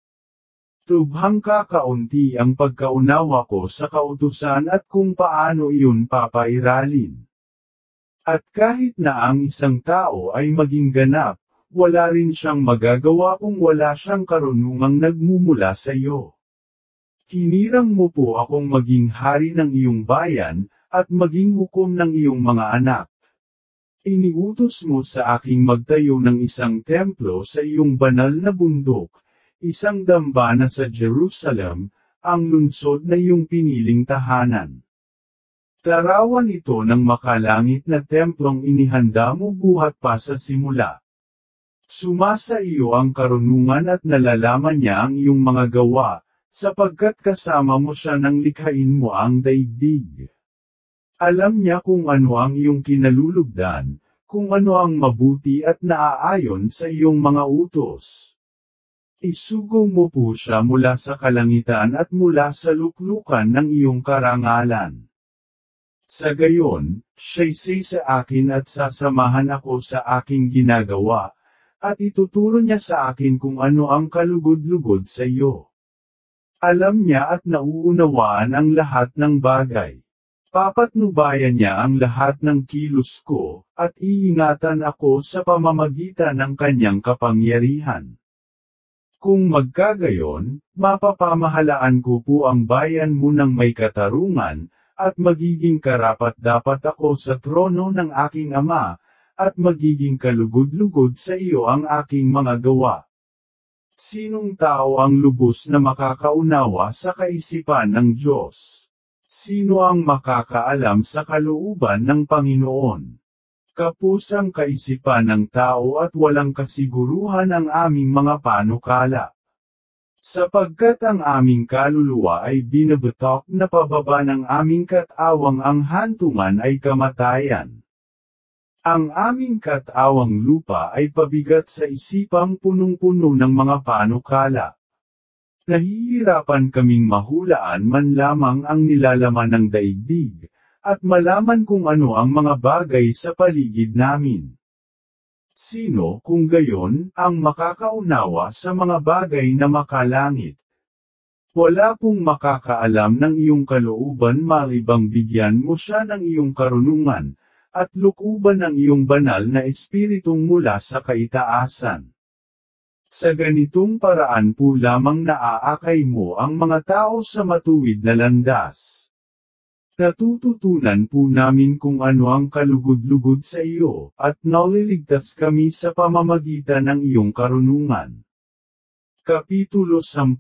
Tubhang kakaunti ang pagkaunawa ko sa kautusan at kung paano iyon papairalin. At kahit na ang isang tao ay maging ganap, wala rin siyang magagawa kung wala siyang karunungang nagmumula sa iyo. Hinirang mo po akong maging hari ng iyong bayan, at maging hukom ng iyong mga anak. Iniutos mo sa aking magtayo ng isang templo sa iyong banal na bundok, isang dambana sa Jerusalem, ang lungsod na iyong piniling tahanan. Larawan ito ng makalangit na templong inihanda mo buhat pa sa simula. Sumasa iyo ang karunungan at nalalaman niya ang iyong mga gawa, sapagkat kasama mo siya nang likhain mo ang daigdig. Alam niya kung ano ang iyong kinalulugdan, kung ano ang mabuti at naaayon sa iyong mga utos. Isugo mo po siya mula sa kalangitan at mula sa luklukan ng iyong karangalan. Sa gayon, siya'y sa akin at sasamahan ako sa aking ginagawa, at ituturo niya sa akin kung ano ang kalugod-lugod sa iyo. Alam niya at nauunawaan ang lahat ng bagay. Papatnubayan niya ang lahat ng kilos ko, at iingatan ako sa pamamagitan ng kanyang kapangyarihan. Kung magkagayon, mapapamahalaan ko po ang bayan mo ng may katarungan, at magiging karapat-dapat ako sa trono ng aking ama, at magiging kalugod-lugod sa iyo ang aking mga gawa. Sinong tao ang lubos na makakaunawa sa kaisipan ng Diyos? Sino ang makakaalam sa kalooban ng Panginoon? Kapusang kaisipan ng tao at walang kasiguruhan ang aming mga panukala. Sapagkat ang aming kaluluwa ay binabatok na pababa ng aming katawang ang hantungan ay kamatayan. Ang aming katawang lupa ay pabigat sa isipang punong-puno ng mga panukala. Nahihirapan kaming mahulaan man lamang ang nilalaman ng daigdig, at malaman kung ano ang mga bagay sa paligid namin. Sino kung gayon ang makakaunawa sa mga bagay na makalangit? Wala pong makakaalam ng iyong kalooban malibang bigyan mo siya ng iyong karunungan, at lukuban ng iyong banal na espiritong mula sa kaitaasan. Sa ganitong paraan po lamang naaakay mo ang mga tao sa matuwid na landas. Natututunan po namin kung ano ang kalugod-lugod sa iyo, at naliligtas kami sa pamamagitan ng iyong karunungan. Kapitulo 10.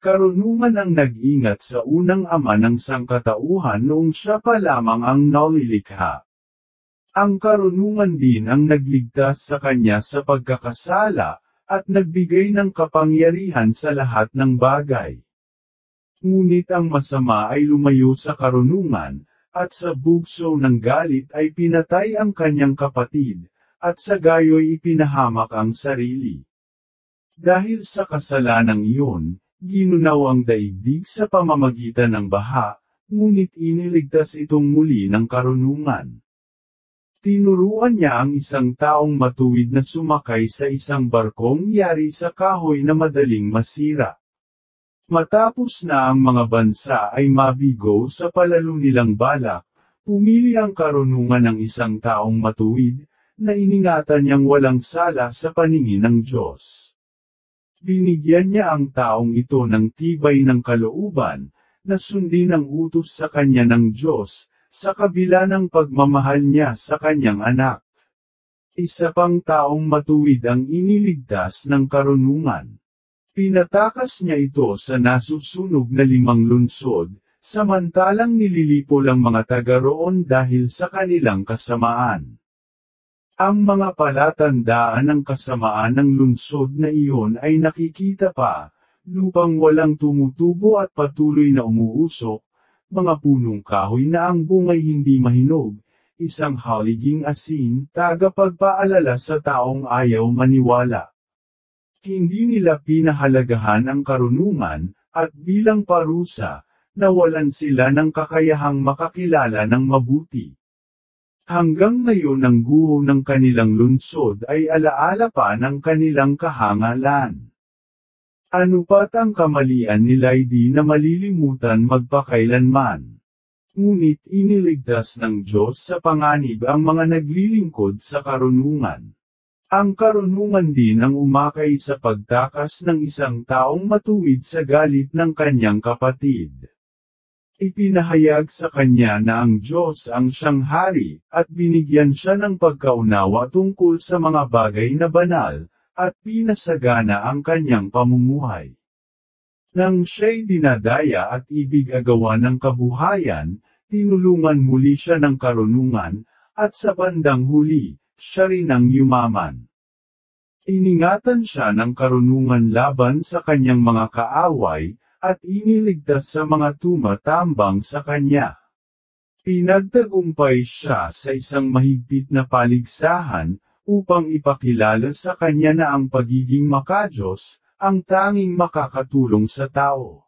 Karunungan ang nag-ingat sa unang ama ng sangkatauhan noong siya pa lamang ang nalilikha. Ang karunungan din ang nagligtas sa kanya sa pagkakasala, at nagbigay ng kapangyarihan sa lahat ng bagay. Ngunit ang masama ay lumayo sa karunungan, at sa bugso ng galit ay pinatay ang kanyang kapatid, at sa gayo'y ipinahamak ang sarili. Dahil sa kasalanang iyon, ginunaw ang daigdig sa pamamagitan ng baha, ngunit iniligtas itong muli ng karunungan. Tinuruan niya ang isang taong matuwid na sumakay sa isang barkong yari sa kahoy na madaling masira. Matapos na ang mga bansa ay mabigo sa palalo nilang balak, pumili ang karunungan ng isang taong matuwid, na iningatan niyang walang sala sa paningin ng Diyos. Binigyan niya ang taong ito ng tibay ng kalooban, na sundin ang utos sa kanya ng Diyos, sa kabila ng pagmamahal niya sa kanyang anak. Isa pang taong matuwid ang iniligtas ng karunungan. Pinatakas niya ito sa nasusunog na 5 lungsod, samantalang nililipol ang mga taga roon dahil sa kanilang kasamaan. Ang mga palatandaan ng kasamaan ng lungsod na iyon ay nakikita pa, lupang walang tumutubo at patuloy na umuusok, mga punong kahoy na ang bungay hindi mahinog, isang haliging asin, tagapagpaalala sa taong ayaw maniwala. Hindi nila pinahalagahan ang karunungan, at bilang parusa, nawalan sila ng kakayahang makakilala ng mabuti. Hanggang ngayon ang guho ng kanilang lungsod ay alaala pa ng kanilang kahangalan. Ano pat ang kamalian nila'y di na malilimutan magpakailanman. Ngunit iniligtas ng Diyos sa panganib ang mga naglilingkod sa karunungan. Ang karunungan din ang umakay sa pagtakas ng isang taong matuwid sa galit ng kanyang kapatid. Ipinahayag sa kanya na ang Diyos ang siyang hari, at binigyan siya ng pagkaunawa tungkol sa mga bagay na banal, at pinasagana ang kanyang pamumuhay. Nang siya'y dinadaya at ibig agawan ng kabuhayan, tinulungan muli siya ng karunungan, at sa bandang huli, siya rin ang yumaman. Iningatan siya ng karunungan laban sa kanyang mga kaaway, at iniligtas sa mga tumatambang sa kanya. Pinagtagumpay siya sa isang mahigpit na paligsahan, upang ipakilala sa kanya na ang pagiging makadiyos, ang tanging makakatulong sa tao.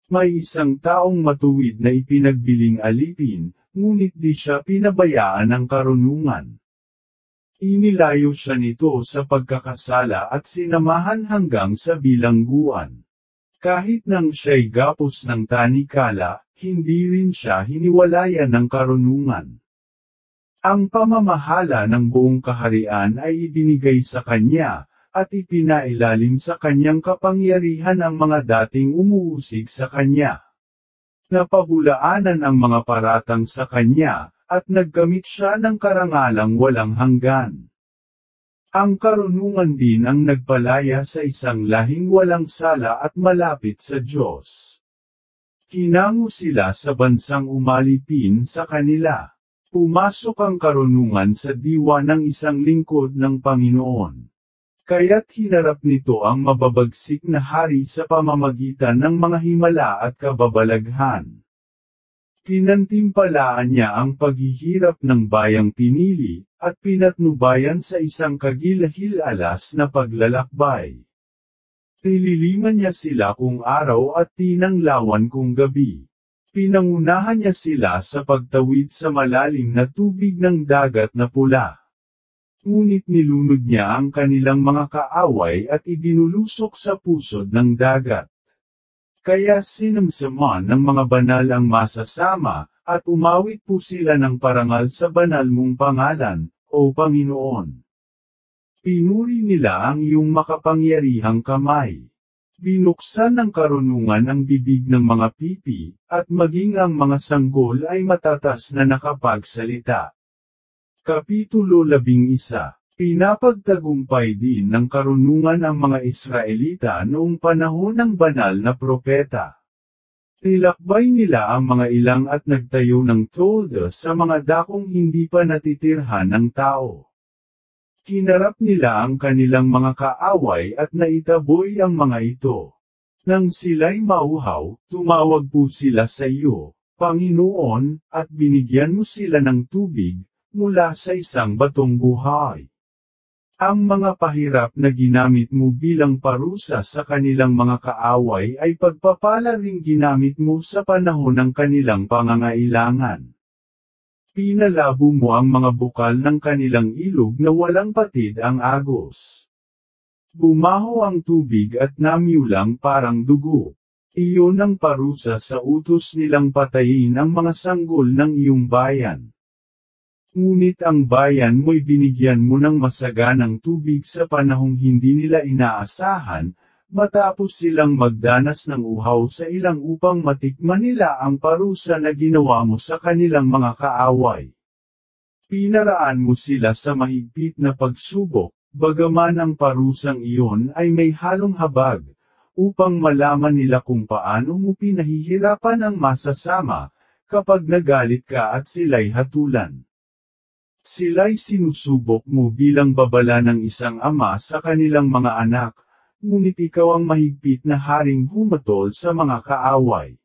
May isang taong matuwid na ipinagbiling alipin, ngunit di siya pinabayaan ng karunungan. Inilayo siya nito sa pagkakasala at sinamahan hanggang sa bilangguan. Kahit nang siya'y gapos ng tanikala, hindi rin siya hiniwalayan ng karunungan. Ang pamamahala ng buong kaharian ay ibinigay sa kanya, at ipinailalim sa kanyang kapangyarihan ang mga dating umuusig sa kanya. Napabulaanan ang mga paratang sa kanya, at nagkamit siya ng karangalang walang hanggan. Ang karunungan din ang nagpalaya sa isang lahing walang sala at malapit sa Diyos. Hinango sila sa bansang umalipin sa kanila. Pumasok ang karunungan sa diwa ng isang lingkod ng Panginoon. Kaya't hinarap nito ang mababagsik na hari sa pamamagitan ng mga himala at kababalaghan. Kinantimpalaan niya ang paghihirap ng bayang pinili, at pinatnubayan sa isang kagilahil-alas na paglalakbay. Nililiman niya sila kung araw at tinanglawan kung gabi. Pinangunahan niya sila sa pagtawid sa malalim na tubig ng dagat na pula. Ngunit nilunod niya ang kanilang mga kaaway at ibinulusok sa pusod ng dagat. Kaya sinamsaman ng mga banal ang masasama, at umawit po sila ng parangal sa banal mong pangalan, O Panginoon. Pinuri nila ang iyong makapangyarihang kamay. Binuksan ng karunungan ang bibig ng mga pipi, at maging ang mga sanggol ay matatas na nakapagsalita. Kapitulo 11. Pinapagtagumpay din ng karunungan ang mga Israelita noong panahon ng banal na propeta. Nilakbay nila ang mga ilang at nagtayo ng tolda sa mga dakong hindi pa natitirhan ng tao. Kinarap nila ang kanilang mga kaaway at naitaboy ang mga ito. Nang sila'y mauhaw, tumawag po sila sa iyo, Panginoon, at binigyan mo sila ng tubig, mula sa isang batong buhay. Ang mga pahirap na ginamit mo bilang parusa sa kanilang mga kaaway ay pagpapala ring ginamit mo sa panahon ng kanilang pangangailangan. Pinalabo mo ang mga bukal ng kanilang ilog na walang patid ang agos. Bumaho ang tubig at namyulang parang dugo. Iyon ang parusa sa utos nilang patayin ang mga sanggol ng iyong bayan. Ngunit ang bayan mo'y binigyan mo ng masaganang tubig sa panahong hindi nila inaasahan, matapos silang magdanas ng uhaw sa ilang upang matikman nila ang parusa na ginawa mo sa kanilang mga kaaway. Pinaraan mo sila sa mahigpit na pagsubok, bagaman ang parusang iyon ay may halong habag, upang malaman nila kung paano mo pinahihirapan ang masasama, kapag nagalit ka at sila'y hatulan. Sila'y sinusubok mo bilang babala ng isang ama sa kanilang mga anak, ngunit ikaw ang mahigpit na haring humatol sa mga kaaway.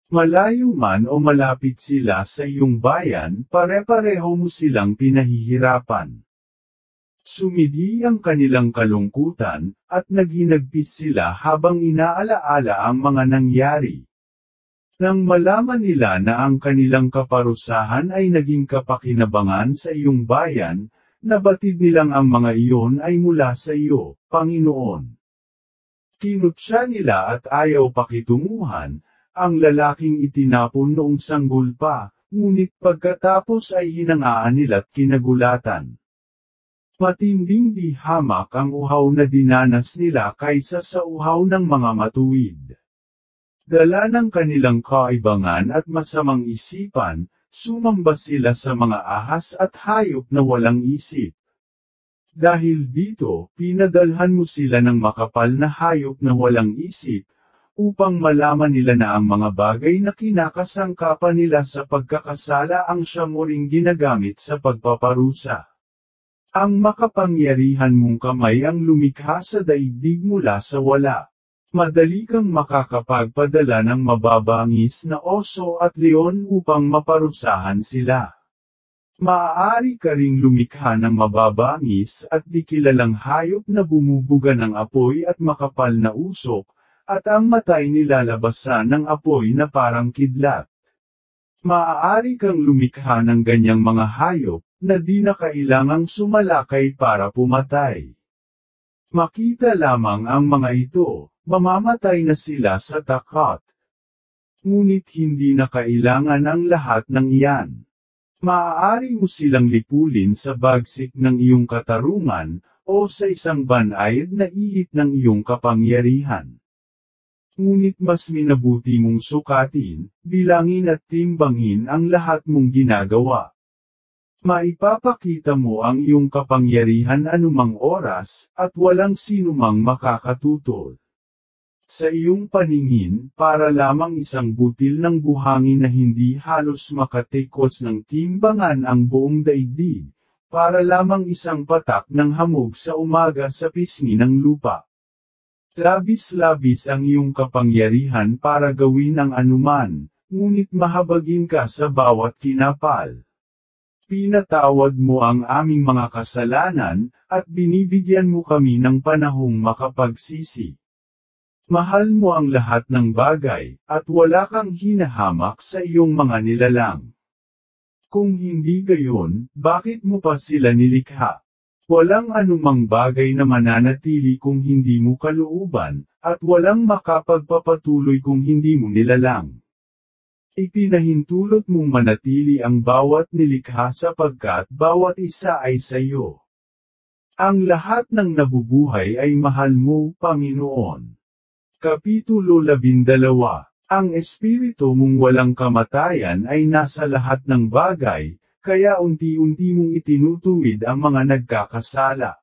Malayo man o malapit sila sa iyong bayan, pare-pareho mo silang pinahihirapan. Sumidi ang kanilang kalungkutan, at naghinagpis sila habang inaalaala ang mga nangyari. Nang malaman nila na ang kanilang kaparusahan ay naging kapakinabangan sa iyong bayan, nabatid nilang ang mga iyon ay mula sa iyo, Panginoon. Kinutya nila at ayaw pakitunguhan, ang lalaking itinapon noong sanggol pa, ngunit pagkatapos ay hinangaan nila't kinagulatan. Matinding di hamak ang uhaw na dinanas nila kaysa sa uhaw ng mga matuwid. Dala ng kanilang kaibangan at masamang isipan, sumamba sila sa mga ahas at hayop na walang isip. Dahil dito, pinadalhan mo sila ng makapal na hayop na walang isip, upang malaman nila na ang mga bagay na kinakasangkapan nila sa pagkakasala ang siya mo ring ginagamit sa pagpaparusa. Ang makapangyarihan mong kamay ang lumikha sa daigdig mula sa wala. Madali kang makakapagpadala ng mababangis na oso at leon upang maparusahan sila. Maaari ka ring lumikha ng mababangis at di kilalang hayop na bumubuga ng apoy at makapal na usok, at ang matay nilalabasan ng apoy na parang kidlat. Maaari kang lumikha ng ganyang mga hayop, na di na kailangang sumalakay para pumatay. Makita lamang ang mga ito, mamamatay na sila sa takot. Ngunit hindi na kailangan ang lahat ng iyan. Maaari mo silang lipulin sa bagsik ng iyong katarungan, o sa isang banayad na ihip ng iyong kapangyarihan. Ngunit mas minabuti mong sukatin, bilangin at timbangin ang lahat mong ginagawa. Maipapakita mo ang iyong kapangyarihan anumang oras, at walang sinumang makakatutol. Sa iyong paningin, para lamang isang butil ng buhangin na hindi halos makatikos ng timbangan ang buong daigdig, para lamang isang patak ng hamog sa umaga sa pisngi ng lupa. Labis-labis ang iyong kapangyarihan para gawin ang anuman, ngunit mahabagin ka sa bawat kinapal. Pinatawad mo ang aming mga kasalanan, at binibigyan mo kami ng panahong makapagsisi. Mahal mo ang lahat ng bagay, at wala kang hinahamak sa iyong mga nilalang. Kung hindi gayon, bakit mo pa sila nilikha? Walang anumang bagay na mananatili kung hindi mo kalooban, at walang makapagpapatuloy kung hindi mo nilalang. Ipinahintulot mong manatili ang bawat nilikha sapagkat bawat isa ay sa iyo. Ang lahat ng nabubuhay ay mahal mo, Panginoon. Kapitulo 12. Ang espiritu mong walang kamatayan ay nasa lahat ng bagay, kaya unti-unti mong itinutuwid ang mga nagkakasala.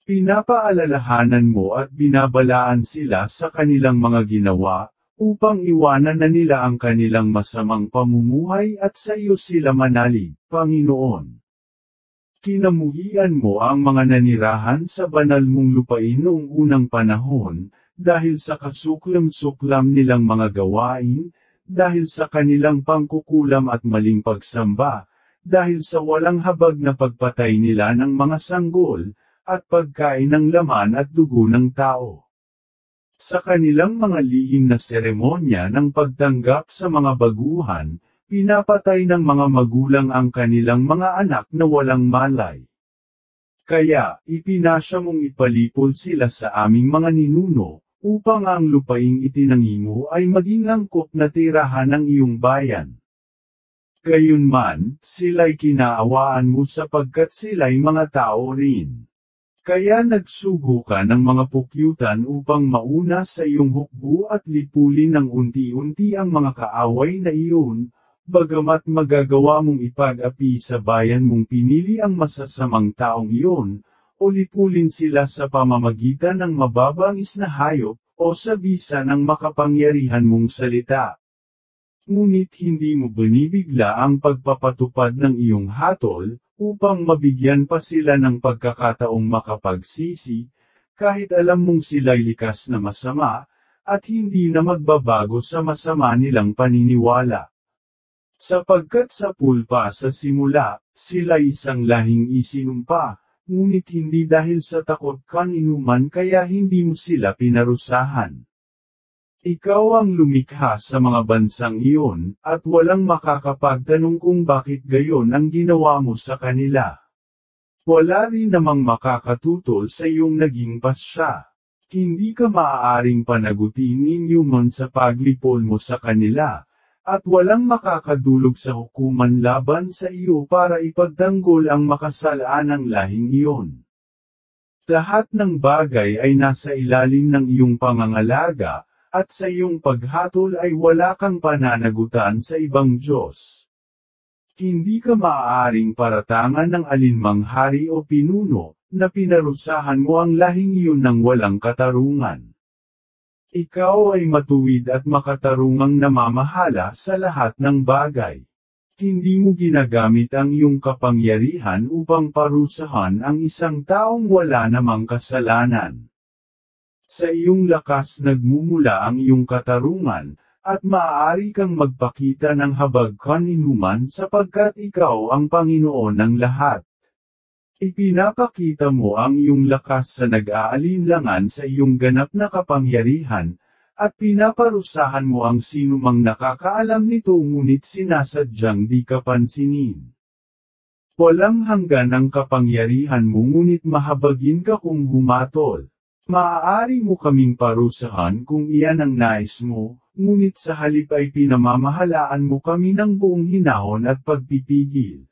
Pinapaalalahanan mo at binabalaan sila sa kanilang mga ginawa, upang iwanan na nila ang kanilang masamang pamumuhay at sa iyo sila manalig, Panginoon. Kinamuhian mo ang mga nanirahan sa banal mong lupain noong unang panahon, dahil sa kasuklam-suklam nilang mga gawain, dahil sa kanilang pangkukulam at maling pagsamba, dahil sa walang habag na pagpatay nila ng mga sanggol, at pagkain ng laman at dugo ng tao. Sa kanilang mga lihim na seremonya ng pagtanggap sa mga baguhan, pinapatay ng mga magulang ang kanilang mga anak na walang malay. Kaya, ipinasya mong ipalipol sila sa aming mga ninuno, upang ang lupaing itinangi mo ay maging angkop na tirahan ng iyong bayan. Gayunman, sila'y kinaawaan mo sapagkat sila'y mga tao rin. Kaya nagsugo ka ng mga pukyutan upang mauna sa iyong hukbo at lipulin ng unti-unti ang mga kaaway na iyon, bagamat magagawa mong ipag-api sa bayan mong pinili ang masasamang taong iyon, o lipulin sila sa pamamagitan ng mababangis na hayop, o sa bisa ng makapangyarihan mong salita. Ngunit hindi mo binibigla ang pagpapatupad ng iyong hatol, upang mabigyan pa sila ng pagkakataong makapagsisi, kahit alam mong sila'y likas na masama, at hindi na magbabago sa masama nilang paniniwala. Sapagkat sa pulpa sa simula, sila'y isang lahing isinumpa, ngunit hindi dahil sa takot kaninuman kaya hindi mo sila pinarusahan. Ikaw ang lumikha sa mga bansang iyon, at walang makakapagtanong kung bakit gayon ang ginawa mo sa kanila. Wala rin namang makakatutol sa iyong naging pasya. Hindi ka maaaring panagutin ninyo man sa paglipol mo sa kanila, at walang makakadulog sa hukuman laban sa iyo para ipagtanggol ang makasalanang lahing iyon. Lahat ng bagay ay nasa ilalim ng iyong pangangalaga, at sa iyong paghatol ay wala kang pananagutan sa ibang Diyos. Hindi ka maaaring paratangan ng alinmang hari o pinuno, na pinarusahan mo ang lahing iyon ng walang katarungan. Ikaw ay matuwid at makatarungang namamahala sa lahat ng bagay. Hindi mo ginagamit ang iyong kapangyarihan upang parusahan ang isang taong wala namang kasalanan. Sa iyong lakas nagmumula ang iyong katarungan, at maaari kang magpakita ng habag kaninuman sapagkat ikaw ang Panginoon ng lahat. Ipinapakita mo ang iyong lakas sa nag-aalinlangan sa iyong ganap na kapangyarihan, at pinaparusahan mo ang sinumang nakakaalam nito ngunit sinasadyang di ka pansinin. Walang hanggan ang kapangyarihan mo ngunit mahabagin ka kung humatol. Maaari mo kaming parusahan kung iyan ang nais mo, ngunit sa halip ay pinamamahalaan mo kami ng buong hinahon at pagpipigil.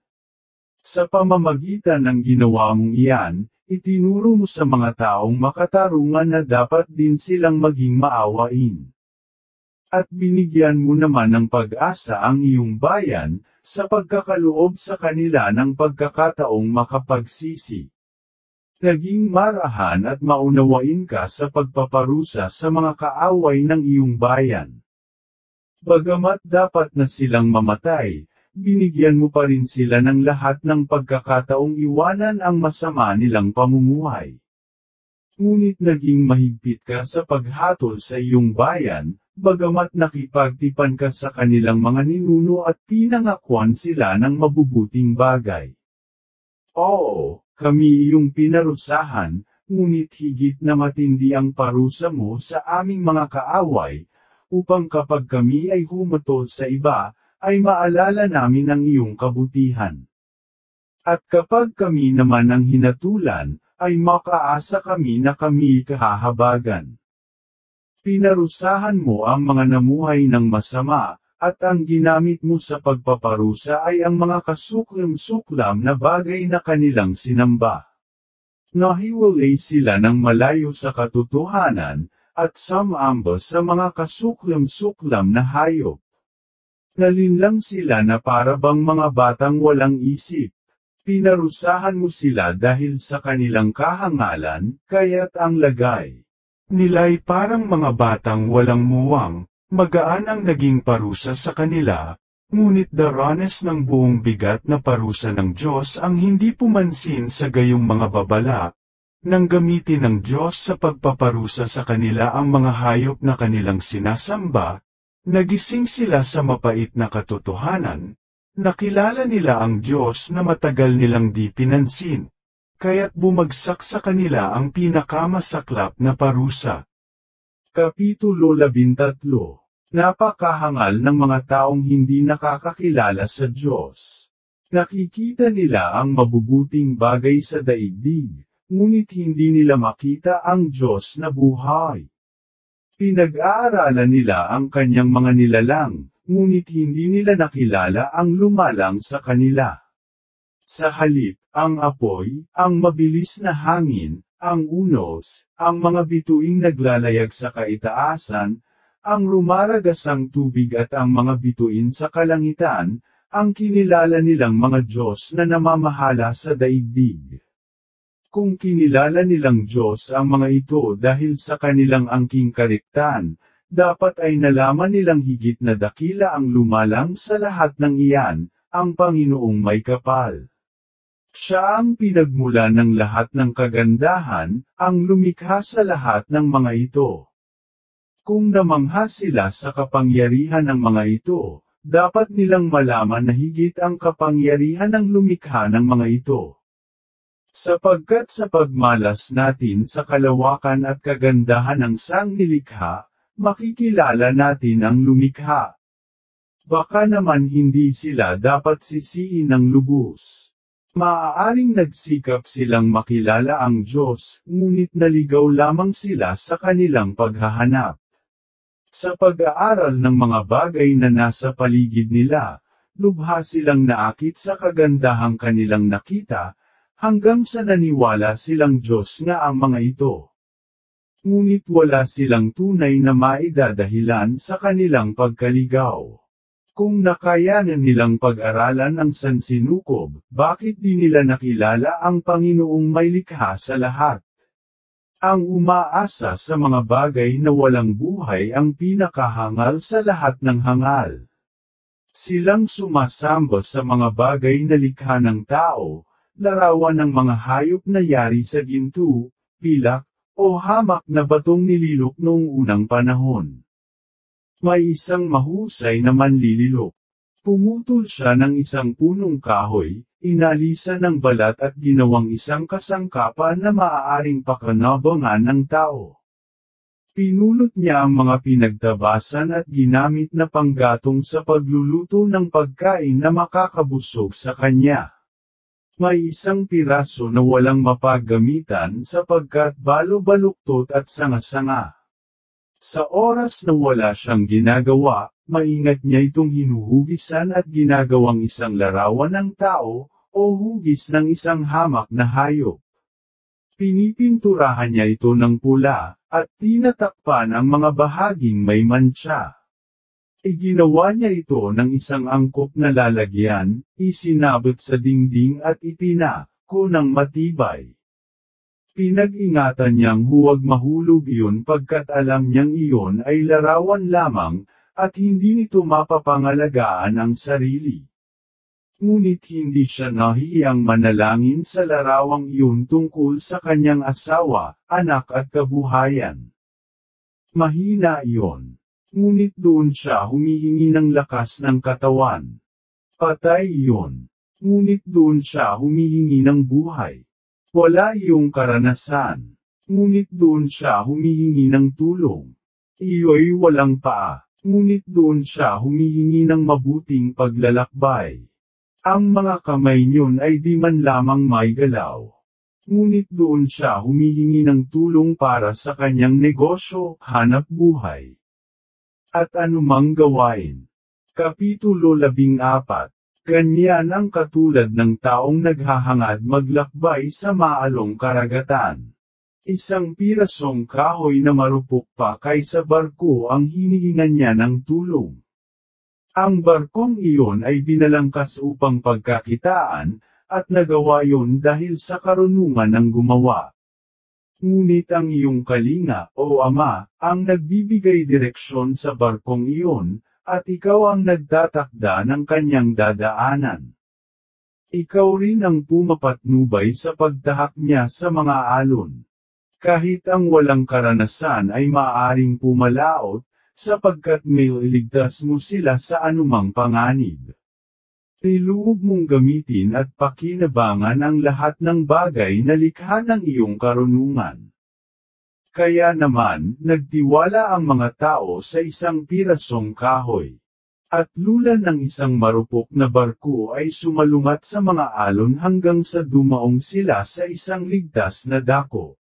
Sa pamamagitan ng ginawa mong iyan, itinuro mo sa mga taong makatarungan na dapat din silang maging maawain. At binigyan mo naman ng pag-asa ang iyong bayan, sa pagkakaloob sa kanila ng pagkakataong makapagsisi. Naging marahan at maunawain ka sa pagpaparusa sa mga kaaway ng iyong bayan. Bagamat dapat na silang mamatay, binigyan mo pa rin sila ng lahat ng pagkakataong iwanan ang masama nilang pamumuhay. Ngunit naging mahigpit ka sa paghatol sa iyong bayan, bagamat nakipagtipan ka sa kanilang mga ninuno at pinangakwan sila ng mabubuting bagay. Oo, kami iyong pinarusahan, ngunit higit na matindi ang parusa mo sa aming mga kaaway, upang kapag kami ay humatol sa iba, ay maalala namin ang iyong kabutihan. At kapag kami naman ang hinatulan, ay makaasa kami na kami kahahabagan. Pinarusahan mo ang mga namuhay ng masama, at ang ginamit mo sa pagpaparusa ay ang mga kasuklam-suklam na bagay na kanilang sinamba. Nahiwalay sila ng malayo sa katotohanan, at sumamba sa mga kasuklam-suklam na hayop. Nalinlang sila na parabang mga batang walang isip. Pinarusahan mo sila dahil sa kanilang kahangalan, kaya't ang lagay nila'y parang mga batang walang muwang. Magaan ang naging parusa sa kanila, ngunit daranas ng buong bigat na parusa ng Diyos ang hindi pumansin sa gayong mga babala, nang gamitin ng Diyos sa pagpaparusa sa kanila ang mga hayop na kanilang sinasamba, nagising sila sa mapait na katotohanan, Nakilala nila ang Diyos na matagal nilang di pinansin, kaya't bumagsak sa kanila ang pinakamasaklap na parusa. Kapitulo 13. Napakahangal ng mga taong hindi nakakakilala sa Diyos. Nakikita nila ang mabubuting bagay sa daigdig, ngunit hindi nila makita ang Diyos na buhay. Pinag-aaralan nila ang kanyang mga nilalang, ngunit hindi nila nakilala ang lumalang sa kanila. Sa halip, ang apoy, ang mabilis na hangin, ang unos, ang mga bituing naglalayag sa kaitaasan, ang rumaragasang tubig at ang mga bituin sa kalangitan, ang kinilala nilang mga Diyos na namamahala sa daigdig. Kung kinilala nilang Diyos ang mga ito dahil sa kanilang angking kariktan, dapat ay nalaman nilang higit na dakila ang lumalang sa lahat ng iyan, ang Panginoong may kapal. Siya ang pinagmula ng lahat ng kagandahan, ang lumikha sa lahat ng mga ito. Kung namangha sila sa kapangyarihan ng mga ito, dapat nilang malaman na higit ang kapangyarihan ng lumikha ng mga ito. Sapagkat sa pagmalas natin sa kalawakan at kagandahan ng sangnilikha, makikilala natin ang lumikha. Baka naman hindi sila dapat sisiin ng lubos. Maaaring nagsikap silang makilala ang Diyos, ngunit naligaw lamang sila sa kanilang paghahanap. Sa pag-aaral ng mga bagay na nasa paligid nila, lubha silang naakit sa kagandahang kanilang nakita, hanggang sa naniwala silang Diyos nga ang mga ito. Ngunit wala silang tunay na maidadahilan sa kanilang pagkaligaw. Kung nakayanan nilang pag-aralan ang sansinukob, bakit di nila nakilala ang Panginoong may likha sa lahat? Ang umaasa sa mga bagay na walang buhay ang pinakahangal sa lahat ng hangal. Silang sumasamba sa mga bagay na likha ng tao, larawan ng mga hayop na yari sa ginto, pilak, o hamak na batong nililok noong unang panahon. May isang mahusay na manlililok. Pumutol siya ng isang punong kahoy, inalisan ng balat at ginawang isang kasangkapan na maaaring pakanabangan ng tao. Pinulot niya ang mga pinagtabasan at ginamit na panggatong sa pagluluto ng pagkain na makakabusog sa kanya. May isang piraso na walang mapagamitan sapagkat balo-baluktot at sanga-sanga. Sa oras na wala siyang ginagawa, maingat niya itong hinuhugisan at ginagawang isang larawan ng tao, o hugis ng isang hamak na hayop. Pinipinturahan niya ito ng pula, at tinatakpan ang mga bahaging may mantsa. Iginawa niya ito ng isang angkop na lalagyan, isinabot sa dingding at ipinako ng matibay. Pinag-ingatan niyang huwag mahulog iyon pagkat alam niyang iyon ay larawan lamang, at hindi nito mapapangalagaan ang sarili. Ngunit hindi siya nahihiyang manalangin sa larawang iyon tungkol sa kanyang asawa, anak at kabuhayan. Mahina iyon. Ngunit doon siya humihingi ng lakas ng katawan. Patay iyon. Ngunit doon siya humihingi ng buhay. Wala iyong karanasan. Ngunit doon siya humihingi ng tulong. Iyo'y walang paa. Ngunit doon siya humihingi ng mabuting paglalakbay. Ang mga kamay niyon ay di man lamang may galaw. Ngunit doon siya humihingi ng tulong para sa kanyang negosyo, hanap buhay. At anumang gawain. Kapitulo 14. Ganyan ang katulad ng taong naghahangad maglakbay sa maalong karagatan. Isang pirasong kahoy na marupok pa kaysa barko ang hinihingan niya ng tulong. Ang barkong iyon ay binalangkas upang pagkakitaan, at nagawa yon dahil sa karunungan ng gumawa. Ngunit ang iyong kalinga, o Ama, ang nagbibigay direksyon sa barkong iyon, at ikaw ang nagtatakda ng kanyang dadaanan. Ikaw rin ang pumapatnubay sa pagtahak niya sa mga alon. Kahit ang walang karanasan ay maaaring pumalaot, sapagkat may iligtas mo sila sa anumang panganib. Niluhog mong gamitin at pakinabangan ang lahat ng bagay na likha ng iyong karunungan. Kaya naman, nagtiwala ang mga tao sa isang pirasong kahoy. At lulan ng isang marupok na barko ay sumalungat sa mga alon hanggang sa dumaong sila sa isang ligtas na dako.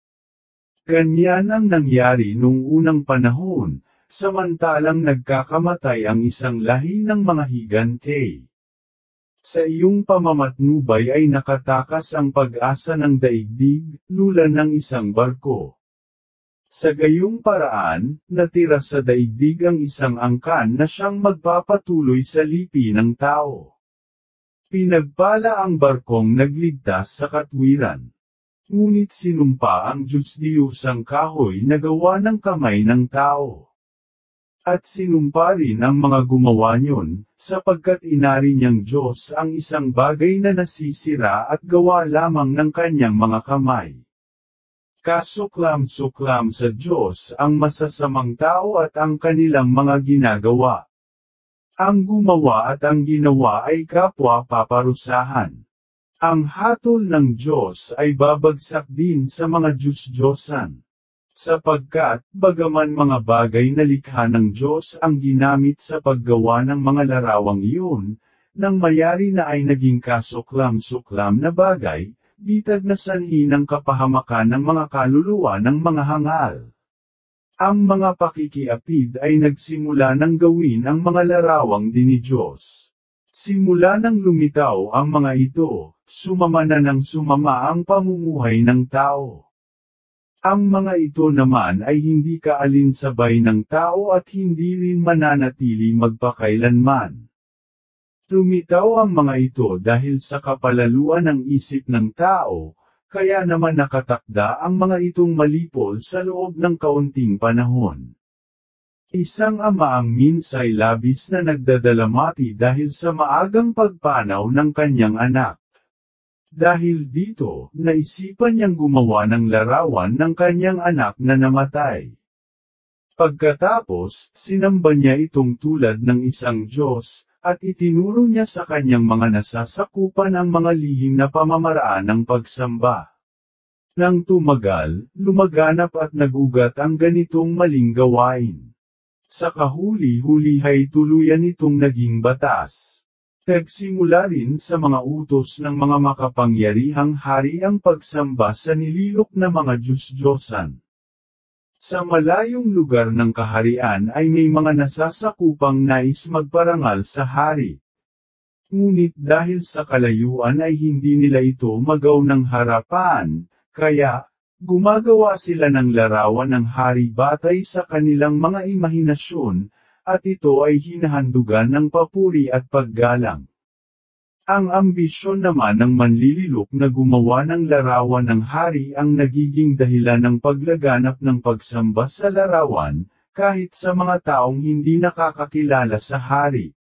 Ganyan ang nangyari nung unang panahon, samantalang nagkakamatay ang isang lahi ng mga higante. Sa iyong pamamatnubay ay nakatakas ang pag-asa ng daigdig, lulan ng isang barko. Sa gayong paraan, natira sa daigdig ang isang angkan na siyang magpapatuloy sa lipi ng tao. Pinagpala ang barkong nagligtas sa katwiran. Ngunit sinumpa ang Diyos ang kahoy na gawa ng kamay ng tao. At sinumpa rin ang mga gumawa niyon, sapagkat inari niyang Diyos ang isang bagay na nasisira at gawa lamang ng kanyang mga kamay. Kasuklam-suklam sa Diyos ang masasamang tao at ang kanilang mga ginagawa. Ang gumawa at ang ginawa ay kapwa paparusahan. Ang hatol ng Diyos ay babagsak din sa mga Diyos-Diyosan. Sapagkat, bagaman mga bagay na likha ng Diyos ang ginamit sa paggawa ng mga larawang iyon, nang mayari na ay naging kasuklam-suklam na bagay, bitag na sanhi ng kapahamakan ng mga kaluluwa ng mga hangal. Ang mga pakikiapid ay nagsimula ng gawin ang mga larawang dini Diyos. Simula nang lumitaw ang mga ito, sumama na ng sumama ang pamumuhay ng tao. Ang mga ito naman ay hindi kaalinsabay ng tao at hindi rin mananatili magpakailanman. Lumitaw ang mga ito dahil sa kapalaluan ng isip ng tao, kaya naman nakatakda ang mga itong malipol sa loob ng kaunting panahon. Isang ama ang minsay labis na nagdadalamati dahil sa maagang pagpanaw ng kanyang anak. Dahil dito, naisipan niyang gumawa ng larawan ng kanyang anak na namatay. Pagkatapos, sinamba niya itong tulad ng isang Diyos, at itinuro niya sa kanyang mga nasasakupan ang mga lihim na pamamaraan ng pagsamba. Nang tumagal, lumaganap at nagugat ang ganitong maling gawain. Sa kahuli-huli ay tuluyan itong naging batas. Nagsimula rin sa mga utos ng mga makapangyarihang hari ang pagsamba sa nililok na mga Diyos-Diyosan. Sa malayong lugar ng kaharian ay may mga nasasakupang nais magparangal sa hari. Ngunit dahil sa kalayuan ay hindi nila ito magaw ng harapan, kaya, gumagawa sila ng larawan ng hari batay sa kanilang mga imahinasyon, at ito ay hinahandugan ng papuri at paggalang. Ang ambisyon naman ng manlililok na gumawa ng larawan ng hari ang nagiging dahilan ng paglaganap ng pagsamba sa larawan, kahit sa mga taong hindi nakakakilala sa hari.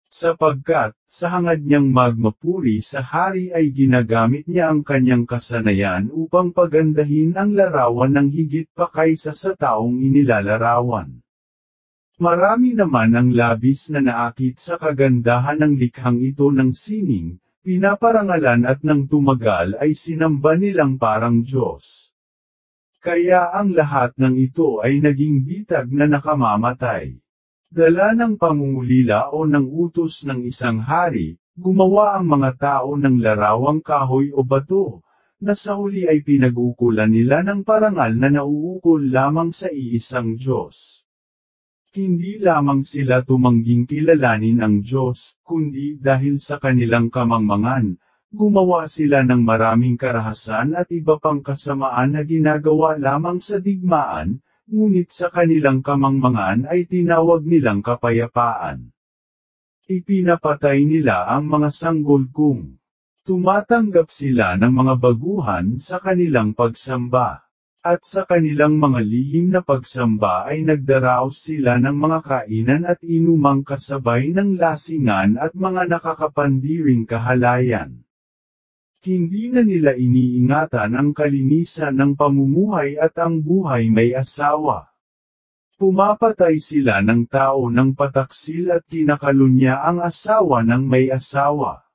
Sapagkat, sa hangad niyang magmapuri sa hari ay ginagamit niya ang kanyang kasanayan upang pagandahin ang larawan ng higit pa kaysa sa taong inilalarawan. Marami naman ang labis na naakit sa kagandahan ng likhang ito ng sining, pinaparangalan at nang tumagal ay sinamba nilang parang Diyos. Kaya ang lahat ng ito ay naging bitag na nakamamatay. Dala ng pangungulila o ng utos ng isang hari, gumawa ang mga tao ng larawang kahoy o bato, na sa huli ay pinag-ukulan nila ng parangal na nauukol lamang sa iisang Diyos. Hindi lamang sila tumangging kilalanin ang Diyos, kundi dahil sa kanilang kamangmangan, gumawa sila ng maraming karahasan at iba pang kasamaan na ginagawa lamang sa digmaan, ngunit sa kanilang kamangmangan ay tinawag nilang kapayapaan. Ipinapatay nila ang mga sanggol kung tumatanggap sila ng mga baguhan sa kanilang pagsamba. At sa kanilang mga lihim na pagsamba ay nagdaraos sila ng mga kainan at inumang kasabay ng lasingan at mga nakakapandiring kahalayan. Hindi na nila iniingatan ang kalinisan ng pamumuhay at ang buhay may asawa. Pumapatay sila ng tao ng pataksil at kinakalunya ang asawa ng may asawa.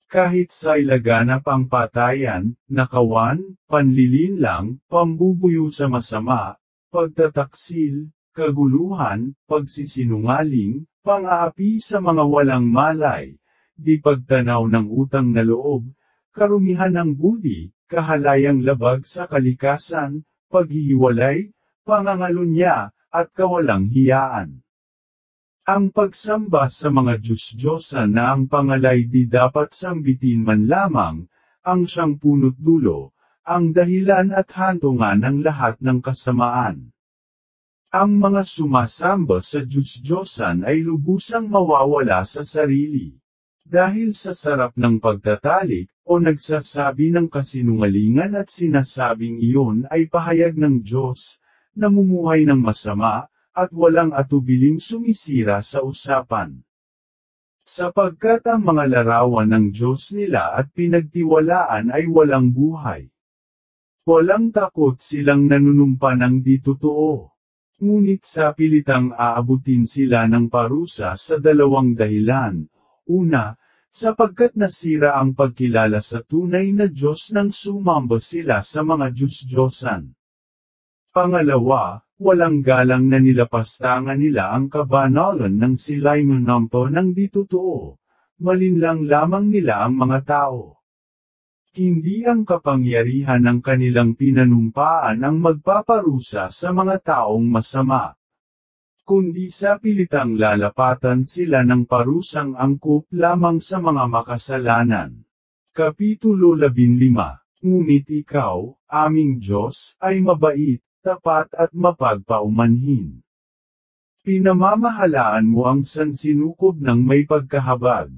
Kahit sa ilaganap ang patayan, nakawan, panlilinlang, pambubuyo sa masama, pagtataksil, kaguluhan, pagsisinungaling, pang-aapi sa mga walang malay, di pagtanaw ng utang na loob, karumihan ng budi, kahalayang labag sa kalikasan, paghihiwalay, pangangalunya, at kawalang hiyaan. Ang pagsamba sa mga Diyos-Diyosan na ang pangalay di dapat sambitin man lamang, ang siyang punot dulo, ang dahilan at hantungan ng lahat ng kasamaan. Ang mga sumasamba sa Diyos-Diyosan ay lubusang mawawala sa sarili. Dahil sa sarap ng pagtatalik, o nagsasabi ng kasinungalingan at sinasabing iyon ay pahayag ng Diyos, namumuhay ng masama, at walang atubiling sumisira sa usapan. Sapagkat ang mga larawan ng Diyos nila at pinagtiwalaan ay walang buhay. Walang takot silang nanunumpa ng di totoo. Ngunit sa pilitang aabutin sila ng parusa sa dalawang dahilan. Una, sapagkat nasira ang pagkilala sa tunay na Diyos nang sumamba sila sa mga Diyos-Diyosan. Pangalawa, walang galang na nilapastangan nila ang kabanalan ng sila'y manampo ng di totoo. Malinlang lamang nila ang mga tao. Hindi ang kapangyarihan ng kanilang pinanumpaan ang magpaparusa sa mga taong masama. Kundi sa pilitang lalapatan sila ng parusang angkop lamang sa mga makasalanan. Kapitulo 15. Ngunit ikaw, aming Diyos, ay mabait, tapat at mapagpaumanhin. Pinamamahalaan mo ang sansinukob ng may pagkahabag.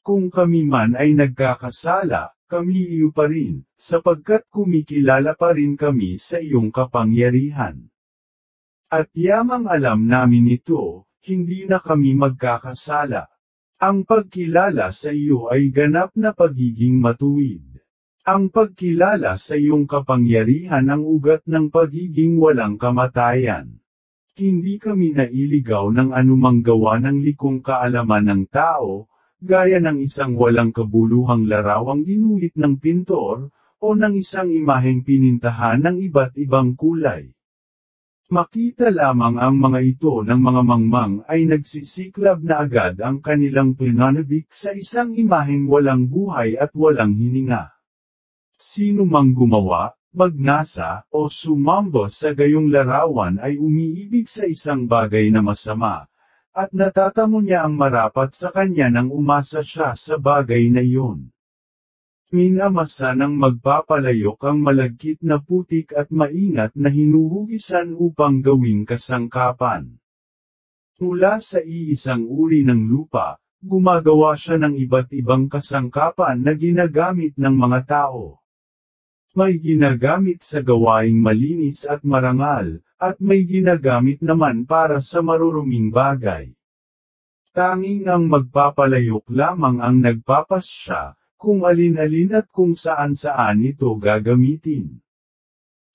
Kung kami man ay nagkakasala, kami iyo pa rin, sapagkat kumikilala pa rin kami sa iyong kapangyarihan. At yamang alam namin ito, hindi na kami magkakasala. Ang pagkilala sa iyo ay ganap na pagiging matuwid. Ang pagkilala sa iyong kapangyarihan ang ugat ng pagiging walang kamatayan. Hindi kami nailigaw ng anumang gawa ng likong kaalaman ng tao, gaya ng isang walang kabuluhang larawang ginuhit ng pintor, o ng isang imaheng pinintahan ng iba't ibang kulay. Makita lamang ang mga ito ng mga mangmang ay nagsisiklab na agad ang kanilang pinanabik sa isang imaheng walang buhay at walang hininga. Sino mang gumawa, magnasa, o sumamba sa gayong larawan ay umiibig sa isang bagay na masama, at natatamo niya ang marapat sa kanya nang umasa siya sa bagay na iyon. Minamasa ng magpapalayok ang malagkit na putik at maingat na hinuhugisan upang gawing kasangkapan. Mula sa iisang uri ng lupa, gumagawa siya ng iba't ibang kasangkapan na ginagamit ng mga tao. May ginagamit sa gawaing malinis at marangal, at may ginagamit naman para sa maruruming bagay. Tanging ang magpapalayok lamang ang nagpapasya, kung alin-alin at kung saan-saan ito gagamitin.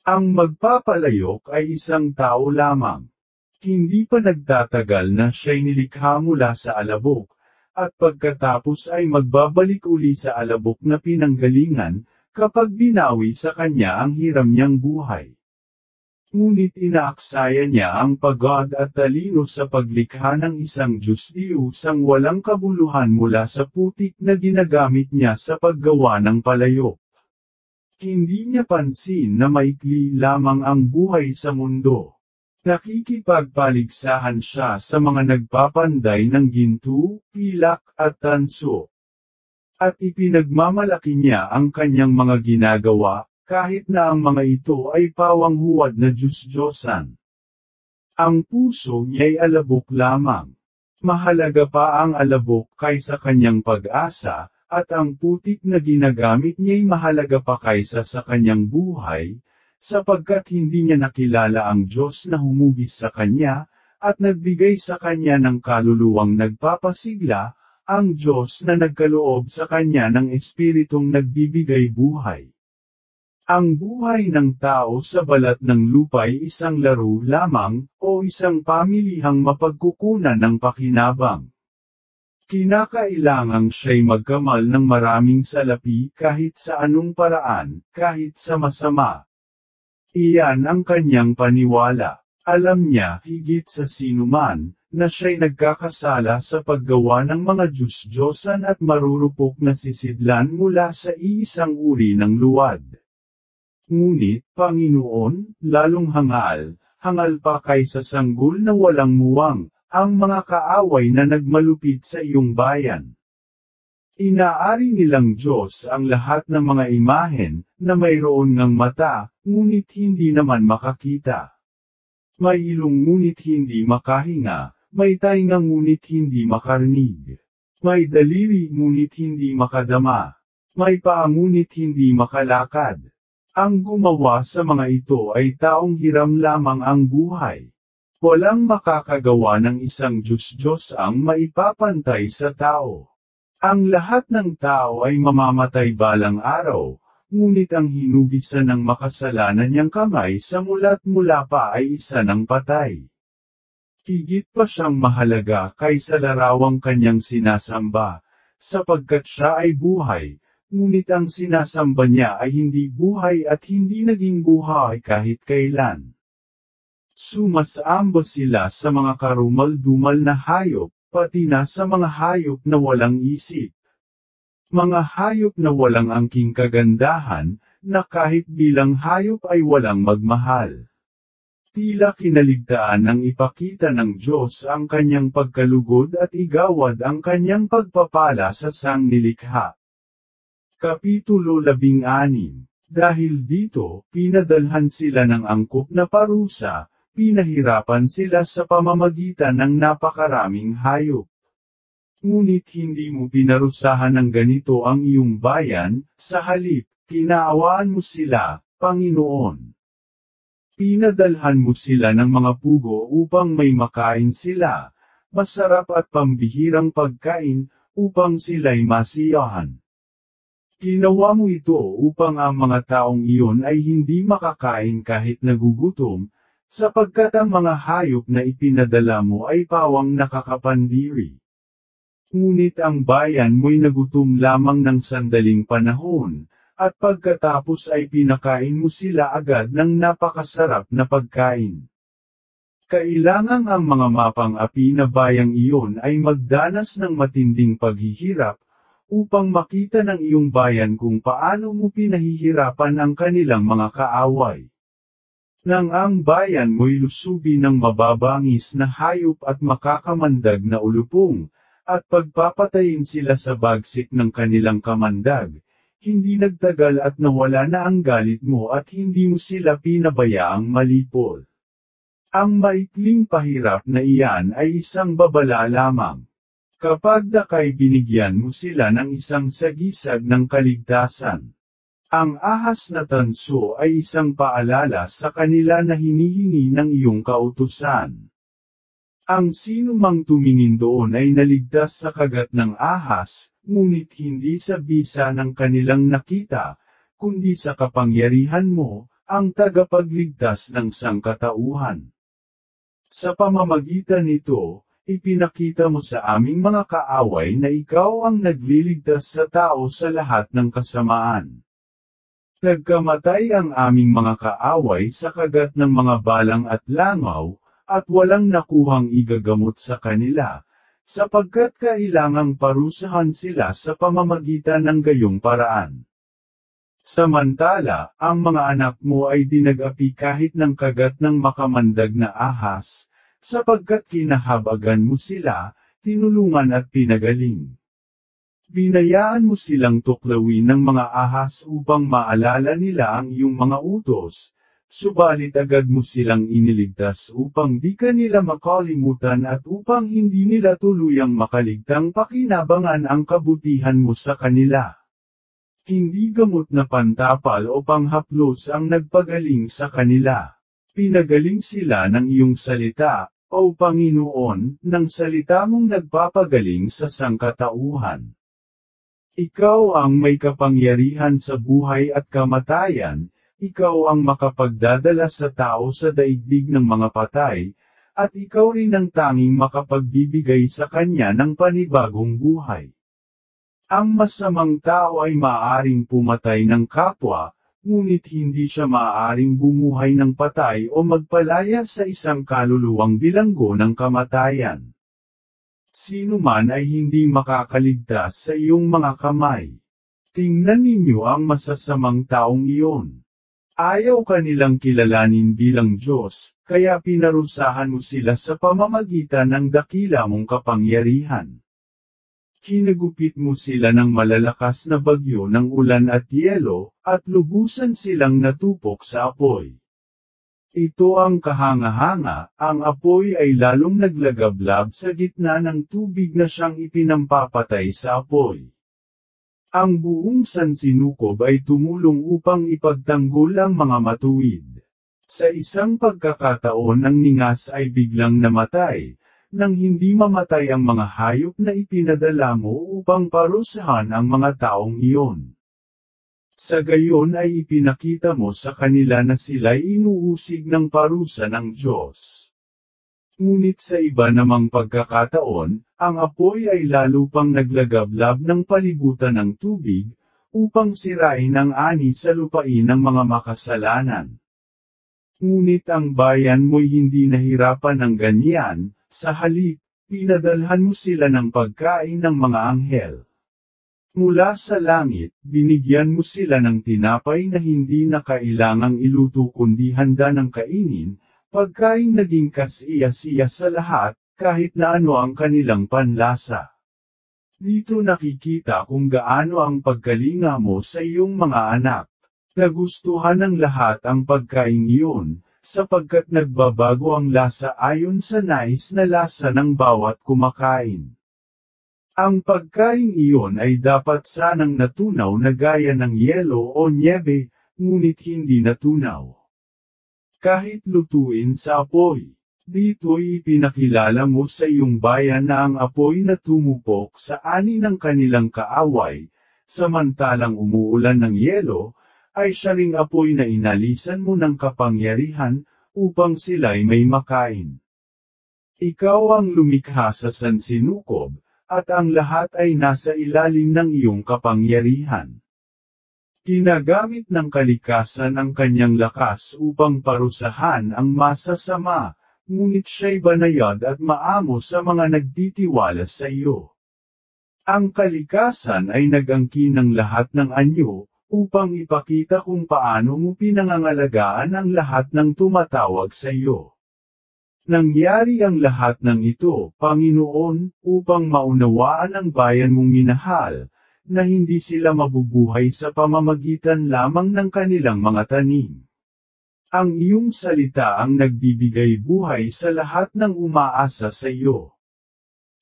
Ang magpapalayok ay isang tao lamang. Hindi pa nagtatagal na siya'y nilikha mula sa alabok, at pagkatapos ay magbabalik uli sa alabok na pinanggalingan, kapag binawi sa kanya ang hiram niyang buhay. Ngunit inaaksaya niya ang pagod at talino sa paglikha ng isang Diyos-Diyusang walang kabuluhan mula sa putik na ginagamit niya sa paggawa ng palayok. Hindi niya pansin na maikli lamang ang buhay sa mundo. Nakikipagpaligsahan siya sa mga nagpapanday ng ginto, pilak, at tanso. At ipinagmamalaki niya ang kanyang mga ginagawa, kahit na ang mga ito ay pawang huwad na Diyos-Diyosan. Ang puso niya'y alabok lamang. Mahalaga pa ang alabok kaysa kanyang pag-asa, at ang putik na ginagamit niya'y mahalaga pa kaysa sa kanyang buhay, sapagkat hindi niya nakilala ang Diyos na humugis sa kanya, at nagbigay sa kanya ng kaluluwang nagpapasigla, ang Diyos na nagkaloob sa kanya ng Espiritong nagbibigay buhay. Ang buhay ng tao sa balat ng lupa ay isang laro lamang, o isang pamilihang mapagkukunan ng pakinabang. Kinakailangang siya'y magkamal ng maraming salapi kahit sa anong paraan, kahit sa masama. Iyan ang kanyang paniwala. Alam niya, higit sa sinuman, na siya'y nagkakasala sa paggawa ng mga Diyos-Diyosan at marurupok na sisidlan mula sa iisang uri ng luwad. Ngunit, Panginoon, lalong hangal pa kaysa sanggol na walang muwang, ang mga kaaway na nagmalupit sa iyong bayan. Inaari nilang Diyos ang lahat ng mga imahen, na mayroon ngang mata, ngunit hindi naman makakita. May ilong ngunit hindi makahinga, may tainga ngunit hindi makarinig. May daliri ngunit hindi makadama. May paa ngunit hindi makalakad. Ang gumawa sa mga ito ay taong hiram lamang ang buhay. Walang makakagawa ng isang Diyos-Diyos ang maipapantay sa tao. Ang lahat ng tao ay mamamatay balang araw, ngunit ang hinugisan ng makasalanan niyang kamay sa mula't mula pa ay isa ng patay. Higit pa siyang mahalaga kaysa larawang kanyang sinasamba, sapagkat siya ay buhay. Ngunit ang sinasamba niya ay hindi buhay at hindi naging buhay kahit kailan. Sumasamba sila sa mga karumal-dumal na hayop, pati na sa mga hayop na walang isip. Mga hayop na walang angking kagandahan, na kahit bilang hayop ay walang magmahal. Tila kinaligtaan ng ipakita ng Diyos ang kanyang pagkalugod at igawad ang kanyang pagpapala sa sangnilikha. Kapitulo 16. Dahil dito, pinadalhan sila ng angkop na parusa, pinahirapan sila sa pamamagitan ng napakaraming hayop. Ngunit hindi mo pinarusahan ng ganito ang iyong bayan, sa halip, kinaawaan mo sila, Panginoon. Pinadalhan mo sila ng mga pugo upang may makain sila, masarap at pambihirang pagkain, upang sila'y masiyahan. Ginawa mo ito upang ang mga taong iyon ay hindi makakain kahit nagugutom, sapagkat ang mga hayop na ipinadala mo ay pawang nakakapandiri. Ngunit ang bayan mo'y nagutom lamang ng sandaling panahon, at pagkatapos ay pinakain mo sila agad ng napakasarap na pagkain. Kailangang ang mga mapang-api na bayang iyon ay magdanas ng matinding paghihirap, upang makita ng iyong bayan kung paano mo pinahihirapan ang kanilang mga kaaway. Nang ang bayan mo'y lusubi ng mababangis na hayop at makakamandag na ulupong, at pagpapatayin sila sa bagsik ng kanilang kamandag, hindi nagtagal at nawala na ang galit mo at hindi mo sila pinabayaang malipol. Ang maikling pahirap na iyan ay isang babala lamang. Kapag dakay binigyan mo sila ng isang sagisag ng kaligtasan. Ang ahas na tanso ay isang paalala sa kanila na hinihingi ng iyong kautusan. Ang sino mang tumingin doon ay naligtas sa kagat ng ahas, ngunit hindi sa bisa ng kanilang nakita, kundi sa kapangyarihan mo, ang tagapagligtas ng sangkatauhan. Sa pamamagitan nito, ipinakita mo sa aming mga kaaway na ikaw ang nagliligtas sa tao sa lahat ng kasamaan. Nagkamatay ang aming mga kaaway sa kagat ng mga balang at langaw, at walang nakuhang igagamot sa kanila, sapagkat kailangang parusahan sila sa pamamagitan ng gayong paraan. Samantala, ang mga anak mo ay dinag-api kahit ng kagat ng makamandag na ahas, sapagkat kinahabagan mo sila, tinulungan at pinagaling. Binayaan mo silang tuklawin ng mga ahas upang maalala nila ang iyong mga utos, subalit agad mo silang iniligtas upang di ka nila makalimutan at upang hindi nila tuluyang makaligtang pakinabangan ang kabutihan mo sa kanila. Hindi gamot na pantapal o panghaplos ang nagpagaling sa kanila. Pinagaling sila ng iyong salita, o Panginoon, ng salita mong nagpapagaling sa sangkatauhan. Ikaw ang may kapangyarihan sa buhay at kamatayan, ikaw ang makapagdadala sa tao sa daigdig ng mga patay, at ikaw rin ang tanging makapagbibigay sa kanya ng panibagong buhay. Ang masamang tao ay maaaring pumatay ng kapwa, ngunit hindi siya maaaring bumuhay ng patay o magpalaya sa isang kaluluwang bilanggo ng kamatayan. Sino man ay hindi makakaligtas sa iyong mga kamay. Tingnan ninyo ang masasamang taong iyon. Ayaw kanilang kilalanin bilang Diyos, kaya pinarusahan mo sila sa pamamagitan ng dakila mong kapangyarihan. Kinagupit mo sila ng malalakas na bagyo ng ulan at yelo, at lubusan silang natupok sa apoy. Ito ang kahanga-hanga, ang apoy ay lalong naglagablab sa gitna ng tubig na siyang ipinampapatay sa apoy. Ang buong sansinukob ay tumulong upang ipagtanggol ang mga matuwid. Sa isang pagkakataon ang ningas ay biglang namatay, nang hindi mamatay ang mga hayop na ipinadala mo upang parusahan ang mga taong iyon. Sa gayon ay ipinakita mo sa kanila na sila'y inuusig ng parusa ng Diyos. Ngunit sa iba namang pagkakataon, ang apoy ay lalo pang naglagablab ng palibutan ng tubig, upang sirain ang ani sa lupain ng mga makasalanan. Ngunit ang bayan mo'y hindi nahirapan ng ganyan, sa halip, pinadalhan mo sila ng pagkain ng mga anghel. Mula sa langit, binigyan mo sila ng tinapay na hindi na kailangang iluto kundi handa ng kainin, pagkain naging kasiya-siya sa lahat, kahit na ano ang kanilang panlasa. Dito nakikita kung gaano ang pagkalinga mo sa iyong mga anak. Nagustuhan ng lahat ang pagkain iyon, sapagkat nagbabago ang lasa ayon sa nais na lasa ng bawat kumakain. Ang pagkain iyon ay dapat sanang natunaw na gaya ng yelo o nyebe, ngunit hindi natunaw. Kahit lutuin sa apoy. Dito'y ipinakilala mo sa iyong bayan na ang apoy na tumupok sa ani ng kanilang kaaway, samantalang umuulan ng yelo, ay siya ring apoy na inalisan mo ng kapangyarihan, upang sila'y may makain. Ikaw ang lumikha sa sansinukob, at ang lahat ay nasa ilalim ng iyong kapangyarihan. Ginagamit ng kalikasan ang kanyang lakas upang parusahan ang masasama, ngunit siya'y banayad at maamo sa mga nagtitiwala sa iyo. Ang kalikasan ay nag-angkin ng lahat ng anyo, upang ipakita kung paano mo pinangangalagaan ang lahat ng tumatawag sa iyo. Nangyari ang lahat ng ito, Panginoon, upang maunawaan ang bayan mong minahal, na hindi sila mabubuhay sa pamamagitan lamang ng kanilang mga tanim. Ang iyong salita ang nagbibigay buhay sa lahat ng umaasa sa iyo.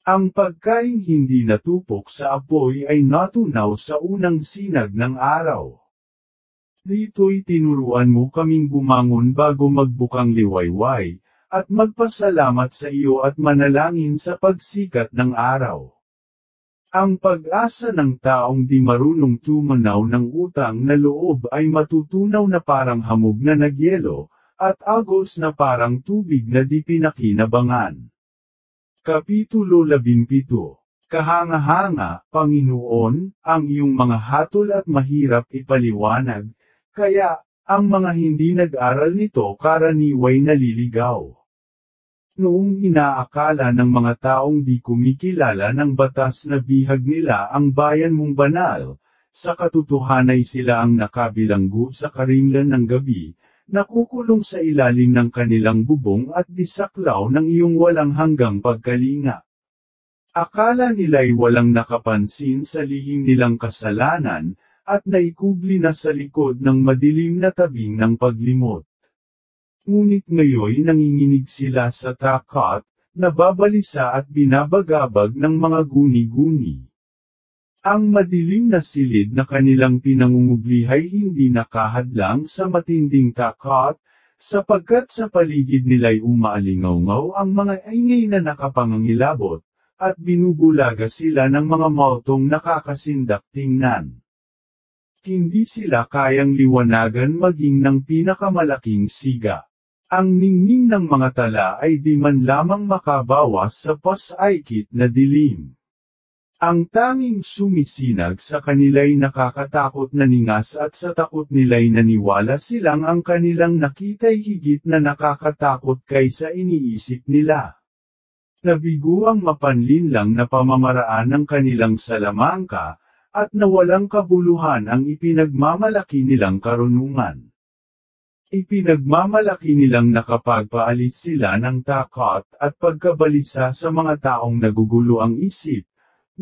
Ang pagkain hindi natupok sa apoy ay natunaw sa unang sinag ng araw. Dito'y tinuruan mo kaming bumangon bago magbukang liwayway, at magpasalamat sa iyo at manalangin sa pagsikat ng araw. Ang pag-asa ng taong di marunong tumanaw ng utang na loob ay matutunaw na parang hamog na nagyelo, at agos na parang tubig na di pinakinabangan. Kapitulo 17. Kahanga-hanga, Panginoon, ang iyong mga hatol at mahirap ipaliwanag, kaya, ang mga hindi nag-aral nito karaniway naliligaw. Noong inaakala ng mga taong di kumikilala ng batas na bihag nila ang bayan mong banal, sa katotohanay sila ang nakabilanggo sa karinglan ng gabi, nakukulong sa ilalim ng kanilang bubong at disaklaw ng iyong walang hanggang pagkalinga. Akala nila'y walang nakapansin sa lihim nilang kasalanan, at naikubli na sa likod ng madilim na tabing ng paglimot. Ngunit ngayon nanginginig sila sa takot, nababalisa at binabagabag ng mga guni-guni. Ang madilim na silid na kanilang pinangungublihay hindi nakahadlang sa matinding takot, sapagkat sa paligid nila'y umaalingaw ang mga ingay na nakapangangilabot, at binubulaga sila ng mga multong nakakasindak tingnan. Hindi sila kayang liwanagan maging ng pinakamalaking siga. Ang ningning ng mga tala ay di man lamang makabawas sa pasaikit na dilim. Ang tanging sumisinag sa kanila'y nakakatakot na ningas at sa takot nila'y naniwala silang ang kanilang nakita'y higit na nakakatakot kaysa iniisip nila. Nabigo ang mapanlinlang na pamamaraan ng kanilang salamangka, at nawalang kabuluhan ang ipinagmamalaki nilang karunungan. Ipinagmamalaki nilang nakapagpaalis sila ng takot at pagkabalisa sa mga taong nagugulo ang isip,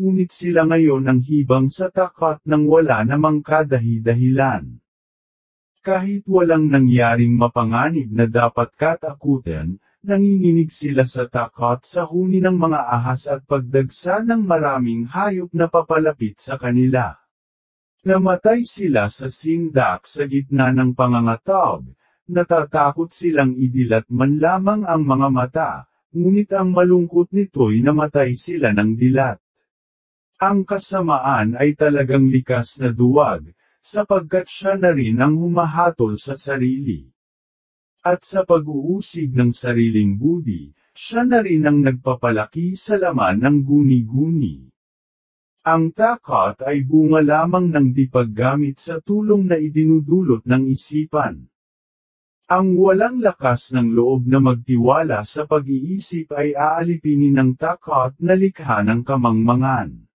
ngunit sila ngayon ang hibang sa takot nang wala namang kadahi-dahilan. Kahit walang nangyaring mapanganib na dapat katakutan, nanginginig sila sa takot sa huni ng mga ahas at pagdagsa ng maraming hayop na papalapit sa kanila. Namatay sila sa sindak sa gitna ng pangangatog, natatakot silang idilat man lamang ang mga mata, ngunit ang malungkot nito'y namatay sila ng dilat. Ang kasamaan ay talagang likas na duwag, sapagkat siya na rin ang humahatol sa sarili. At sa pag-uusig ng sariling budi, siya na rin ang nagpapalaki sa laman ng guni-guni. Ang takot ay bunga lamang ng di paggamit sa tulong na idinudulot ng isipan. Ang walang lakas ng loob na magtiwala sa pag-iisip ay aalipinin ng takot na likha ng kamangmangan.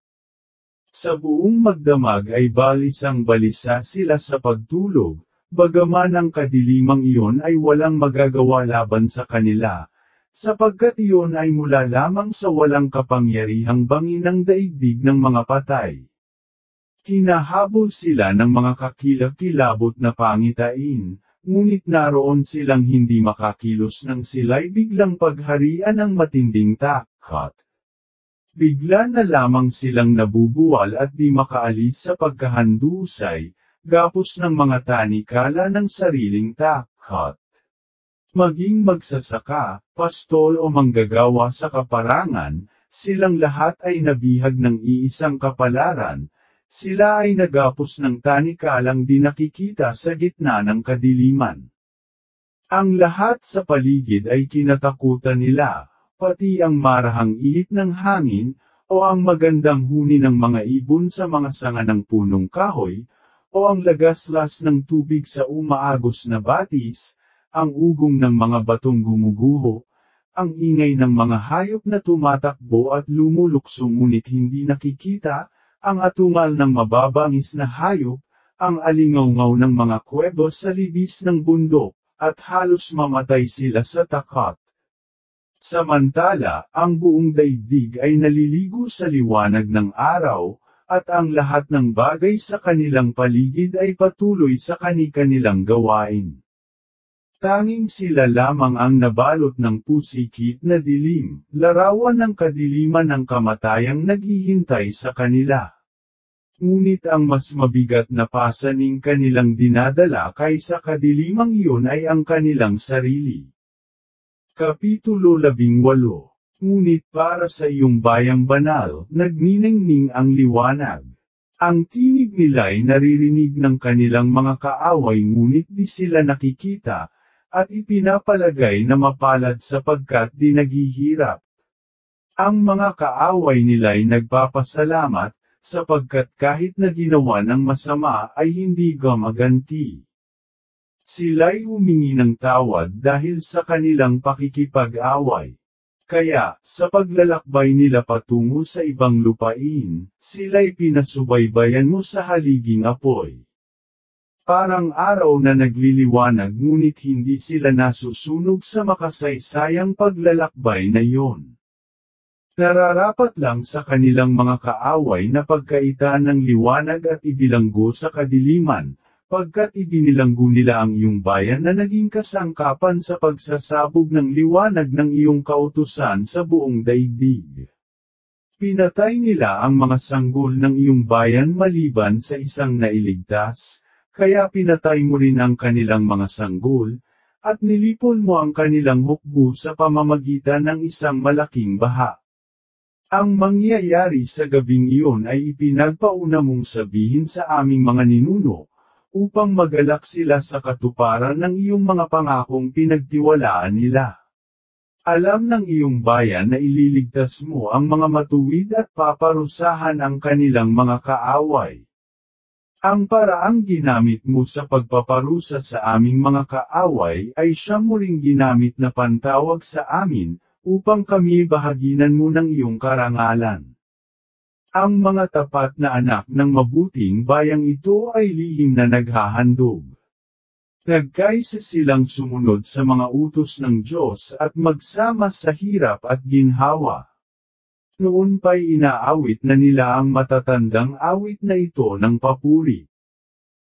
Sa buong magdamag ay balisang-balisa sila sa pagtulog, bagaman ang kadilimang iyon ay walang magagawa laban sa kanila, sapagkat iyon ay mula lamang sa walang kapangyarihang bangin ng daigdig ng mga patay. Kinahabol sila ng mga kakilakilabot na pangitain, ngunit naroon silang hindi makakilos nang sila'y biglang pagharian ng matinding takot. Bigla na lamang silang nabubuwal at di makaalis sa pagkahandusay, gapos ng mga tanikala ng sariling takot. Maging magsasaka, pastol o manggagawa sa kaparangan, silang lahat ay nabihag ng iisang kapalaran, sila ay nagapos ng tanikalang di nakikita sa gitna ng kadiliman. Ang lahat sa paligid ay kinatakutan nila, pati ang marahang ihip ng hangin, o ang magandang huni ng mga ibon sa mga sanga ng punong kahoy, o ang lagaslas ng tubig sa umaagos na batis, ang ugong ng mga batong gumuguho, ang ingay ng mga hayop na tumatakbo at lumulukso ngunit hindi nakikita, ang atungal ng mababangis na hayop, ang alingaw-ngaw ng mga kwebo sa libis ng bundok, at halos mamatay sila sa takot. Samantala, ang buong daigdig ay naliligo sa liwanag ng araw, at ang lahat ng bagay sa kanilang paligid ay patuloy sa kani-kanilang gawain. Tanging sila lamang ang nabalot ng pusikit na dilim, larawan ng kadiliman ng kamatayang naghihintay sa kanila. Ngunit ang mas mabigat na pasaning kanilang dinadala kaysa kadilimang iyon ay ang kanilang sarili. Kapitulo 18. Ngunit para sa iyong bayang banal, nagniningning ang liwanag. Ang tinig nila'y naririnig ng kanilang mga kaaway ngunit di sila nakikita, at ipinapalagay na mapalad sapagkat di naghihirap. Ang mga kaaway nila'y nagpapasalamat, sapagkat kahit na ginawa ng masama ay hindi gumaganti. Sila'y humingi ng tawad dahil sa kanilang pakikipag-away. Kaya, sa paglalakbay nila patungo sa ibang lupain, sila'y pinasubaybayan mo sa haliging apoy. Parang araw na nagliliwanag ngunit hindi sila nasusunog sa makasaysayang paglalakbay na iyon. Nararapat lang sa kanilang mga kaaway na pagkaitan ng liwanag at ibilanggo sa kadiliman, pagkat ibinilanggo nila ang iyong bayan na naging kasangkapan sa pagsasabog ng liwanag ng iyong kautusan sa buong daigdig. Pinatay nila ang mga sanggol ng iyong bayan maliban sa isang nailigtas, kaya pinatay mo rin ang kanilang mga sanggol, at nilipol mo ang kanilang hukbo sa pamamagitan ng isang malaking baha. Ang mangyayari sa gabing iyon ay ipinagpauna mong sabihin sa aming mga ninuno, upang magalak sila sa katuparan ng iyong mga pangakong pinagtiwalaan nila. Alam ng iyong bayan na ililigtas mo ang mga matuwid at paparusahan ang kanilang mga kaaway. Ang paraang ginamit mo sa pagpaparusa sa aming mga kaaway ay siyang mo ring ginamit na pantawag sa amin, upang kami bahaginan mo ng iyong karangalan. Ang mga tapat na anak ng mabuting bayang ito ay lihim na naghahandog. Nagkaisa silang sumunod sa mga utos ng Diyos at magsama sa hirap at ginhawa. Noon pa'y inaawit na nila ang matatandang awit na ito ng papuri.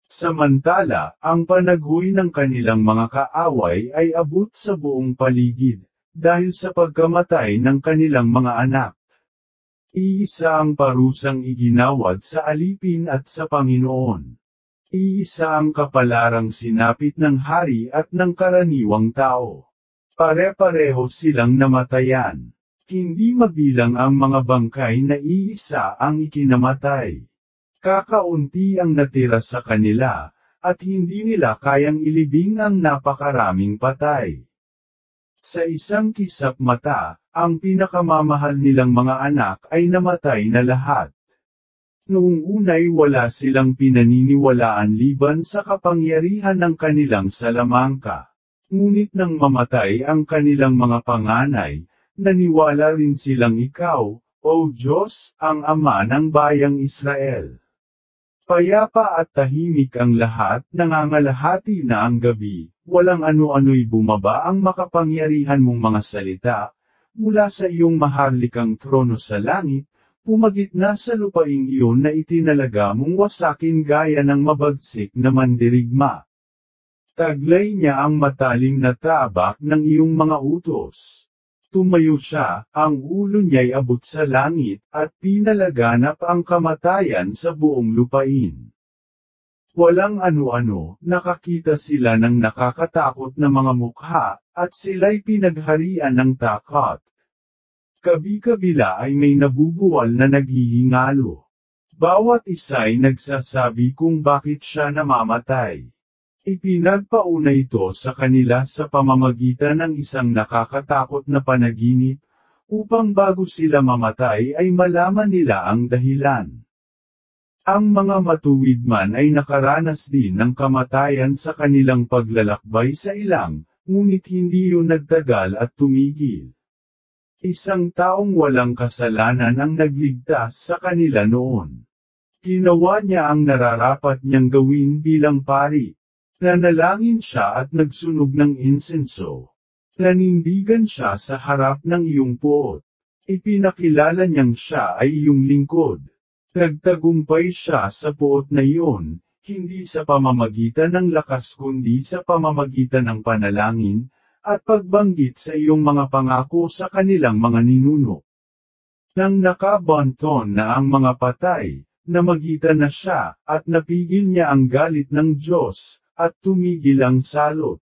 Samantala, ang panaghoy ng kanilang mga kaaway ay abot sa buong paligid, dahil sa pagkamatay ng kanilang mga anak. Iisa ang parusang iginawad sa alipin at sa Panginoon. Iisa ang kapalarang sinapit ng hari at ng karaniwang tao. Pare-pareho silang namatayan. Hindi mabilang ang mga bangkay na iisa ang ikinamatay. Kakaunti ang natira sa kanila, at hindi nila kayang ilibing ang napakaraming patay. Sa isang kisap mata, ang pinakamamahal nilang mga anak ay namatay na lahat. Noong unay wala silang pinaniniwalaan liban sa kapangyarihan ng kanilang salamangka. Ngunit nang mamatay ang kanilang mga panganay, naniwala rin silang ikaw, O Diyos, ang Ama ng bayang Israel. Payapa at tahimik ang lahat, nangangalahati na ang gabi, walang ano-ano'y bumaba ang makapangyarihan mong mga salita, mula sa iyong maharlikang trono sa langit, pumagit na sa lupaing iyon na itinalaga mong wasakin gaya ng mabagsik na mandirigma. Taglay niya ang matalim na tabak ng iyong mga utos. Tumayo siya, ang ulo niya'y abot sa langit, at pinalaganap ang kamatayan sa buong lupain. Walang ano-ano, nakakita sila ng nakakatakot na mga mukha, at sila'y pinagharian ng takot. Kabi-kabila ay may nabubuwal na naghihingalo. Bawat isa'y nagsasabi kung bakit siya namamatay. Ipinagpauna ito sa kanila sa pamamagitan ng isang nakakatakot na panaginip, upang bago sila mamatay ay malaman nila ang dahilan. Ang mga matuwid man ay nakaranas din ng kamatayan sa kanilang paglalakbay sa ilang, ngunit hindi yun nagtagal at tumigil. Isang taong walang kasalanan ang nagligtas sa kanila noon. Ginawa niya ang nararapat niyang gawin bilang pari. Nanalangin siya at nagsunog ng insenso. Nanindigan siya sa harap ng iyong puot. Ipinakilala niyang siya ay iyong lingkod. Nagtagumpay siya sa puot na iyon, hindi sa pamamagitan ng lakas kundi sa pamamagitan ng panalangin, at pagbanggit sa iyong mga pangako sa kanilang mga ninuno. Nang nakabanton na ang mga patay, namagitan na siya, at napigil niya ang galit ng Diyos, at tumigil ang salot.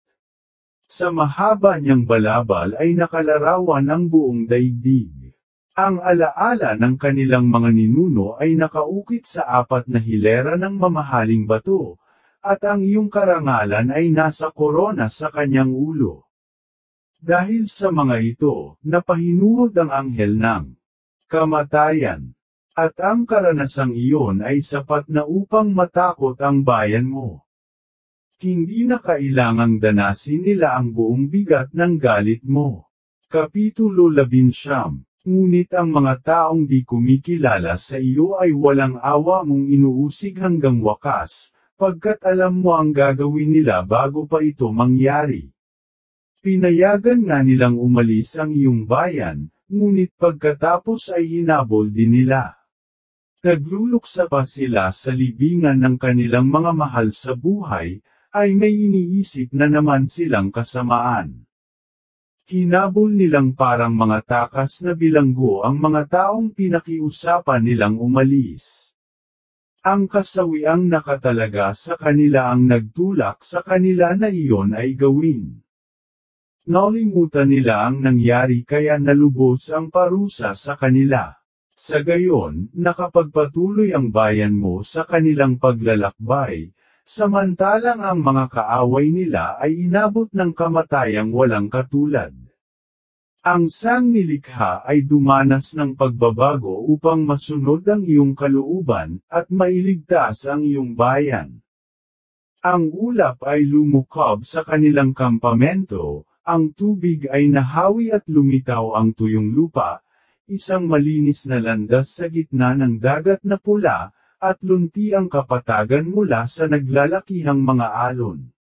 Sa mahaba niyang balabal ay nakalarawan ang buong daigdig. Ang alaala ng kanilang mga ninuno ay nakaukit sa apat na hilera ng mamahaling bato, at ang iyong karangalan ay nasa korona sa kanyang ulo. Dahil sa mga ito, napahinuhod ang anghel ng kamatayan. At ang karanasang iyon ay sapat na upang matakot ang bayan mo. Hindi na kailangang danasin nila ang buong bigat ng galit mo. Kapitulo 19. Ngunit ang mga taong di kumikilala sa iyo ay walang awa mong inuusig hanggang wakas, pagkat alam mo ang gagawin nila bago pa ito mangyari. Pinayagan nga nilang umalis ang iyong bayan, ngunit pagkatapos ay hinabol din nila. Nagluluksa pa sila sa libingan ng kanilang mga mahal sa buhay, ay may iniisip na naman silang kasamaan. Hinabol nilang parang mga takas na bilanggo ang mga taong pinakiusapan nilang umalis. Ang kasawiang nakatalaga sa kanila ang nagtulak sa kanila na iyon ay gawin. Nalimutan nila ang nangyari kaya nalubos ang parusa sa kanila. Sa gayon, nakapagpatuloy ang bayan mo sa kanilang paglalakbay, samantalang ang mga kaaway nila ay inabot ng kamatayang walang katulad. Ang sangnilikha ay dumanas ng pagbabago upang masunod ang iyong kalooban, at mailigtas ang iyong bayan. Ang ulap ay lumukab sa kanilang kampamento, ang tubig ay nahawi at lumitaw ang tuyong lupa, isang malinis na landas sa gitna ng dagat na pula, at lunti ang kapatagan mula sa naglalakihang mga alon.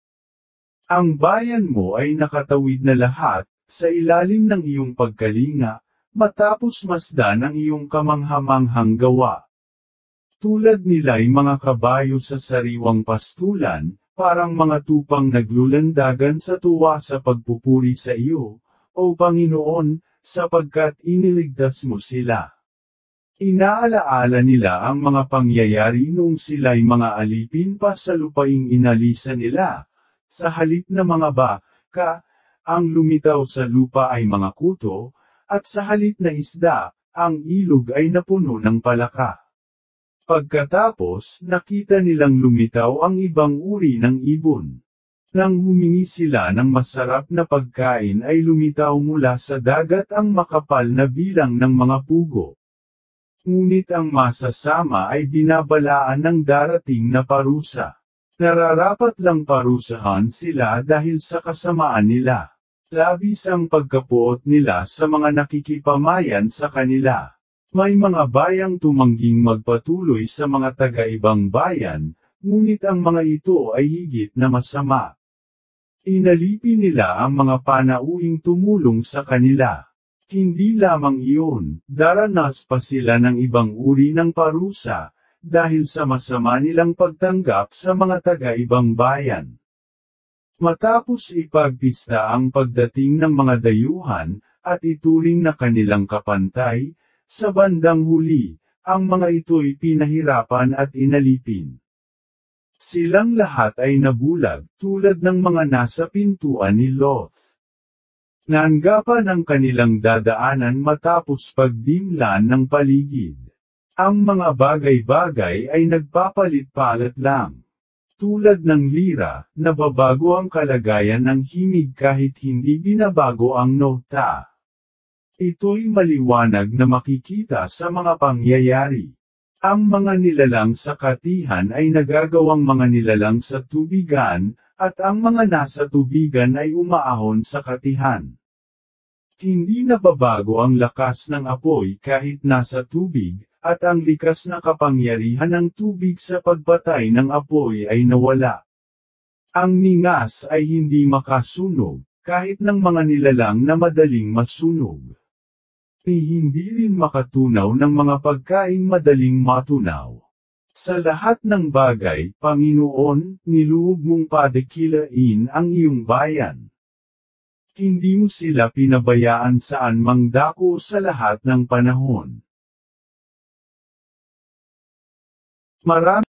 Ang bayan mo ay nakatawid na lahat, sa ilalim ng iyong pagkalinga, matapos masdan ang iyong kamanghamanghang gawa. Tulad nila'y mga kabayo sa sariwang pastulan, parang mga tupang naglulandagan sa tuwa sa pagpupuri sa iyo, O Panginoon, sapagkat iniligtas mo sila. Inaalaala nila ang mga pangyayari noong sila'y mga alipin pa sa lupaing inalisa nila. Sa halip na mga baka, ang lumitaw sa lupa ay mga kuto, at sa halip na isda, ang ilog ay napuno ng palaka. Pagkatapos, nakita nilang lumitaw ang ibang uri ng ibon. Nang humingi sila ng masarap na pagkain ay lumitaw mula sa dagat ang makapal na bilang ng mga pugo. Ngunit ang masasama ay binabalaan ng darating na parusa. Nararapat lang parusahan sila dahil sa kasamaan nila. Labis ang pagkapuot nila sa mga nakikipamayan sa kanila. May mga bayang tumangging magpatuloy sa mga taga-ibang bayan, ngunit ang mga ito ay higit na masama. Inalipin nila ang mga panauhing tumulong sa kanila. Hindi lamang iyon, daranas pa sila ng ibang uri ng parusa, dahil sa masama nilang pagtanggap sa mga taga-ibang bayan. Matapos ipagpista ang pagdating ng mga dayuhan, at ituring na kanilang kapantay, sa bandang huli, ang mga ito'y pinahirapan at inalipin. Silang lahat ay nabulag, tulad ng mga nasa pintuan ni Loth. Naanggapan ang kanilang dadaanan matapos pagdimlan ng paligid. Ang mga bagay-bagay ay nagpapalit-palit lang. Tulad ng lira, nababago ang kalagayan ng himig kahit hindi binabago ang nota. Ito'y maliwanag na makikita sa mga pangyayari. Ang mga nilalang sa katihan ay nagagawang mga nilalang sa tubigan, at ang mga nasa tubigan ay umaahon sa katihan. Hindi nababago ang lakas ng apoy kahit nasa tubig, at ang likas na kapangyarihan ng tubig sa pagpatay ng apoy ay nawala. Ang ningas ay hindi makasunog, kahit ng mga nilalang na madaling masunog. Hindi rin makatunaw ng mga pagkaing madaling matunaw. Sa lahat ng bagay, Panginoon, niluhog mong padakilain ang iyong bayan. Hindi mo sila pinabayaan saan mang dako sa lahat ng panahon. Marami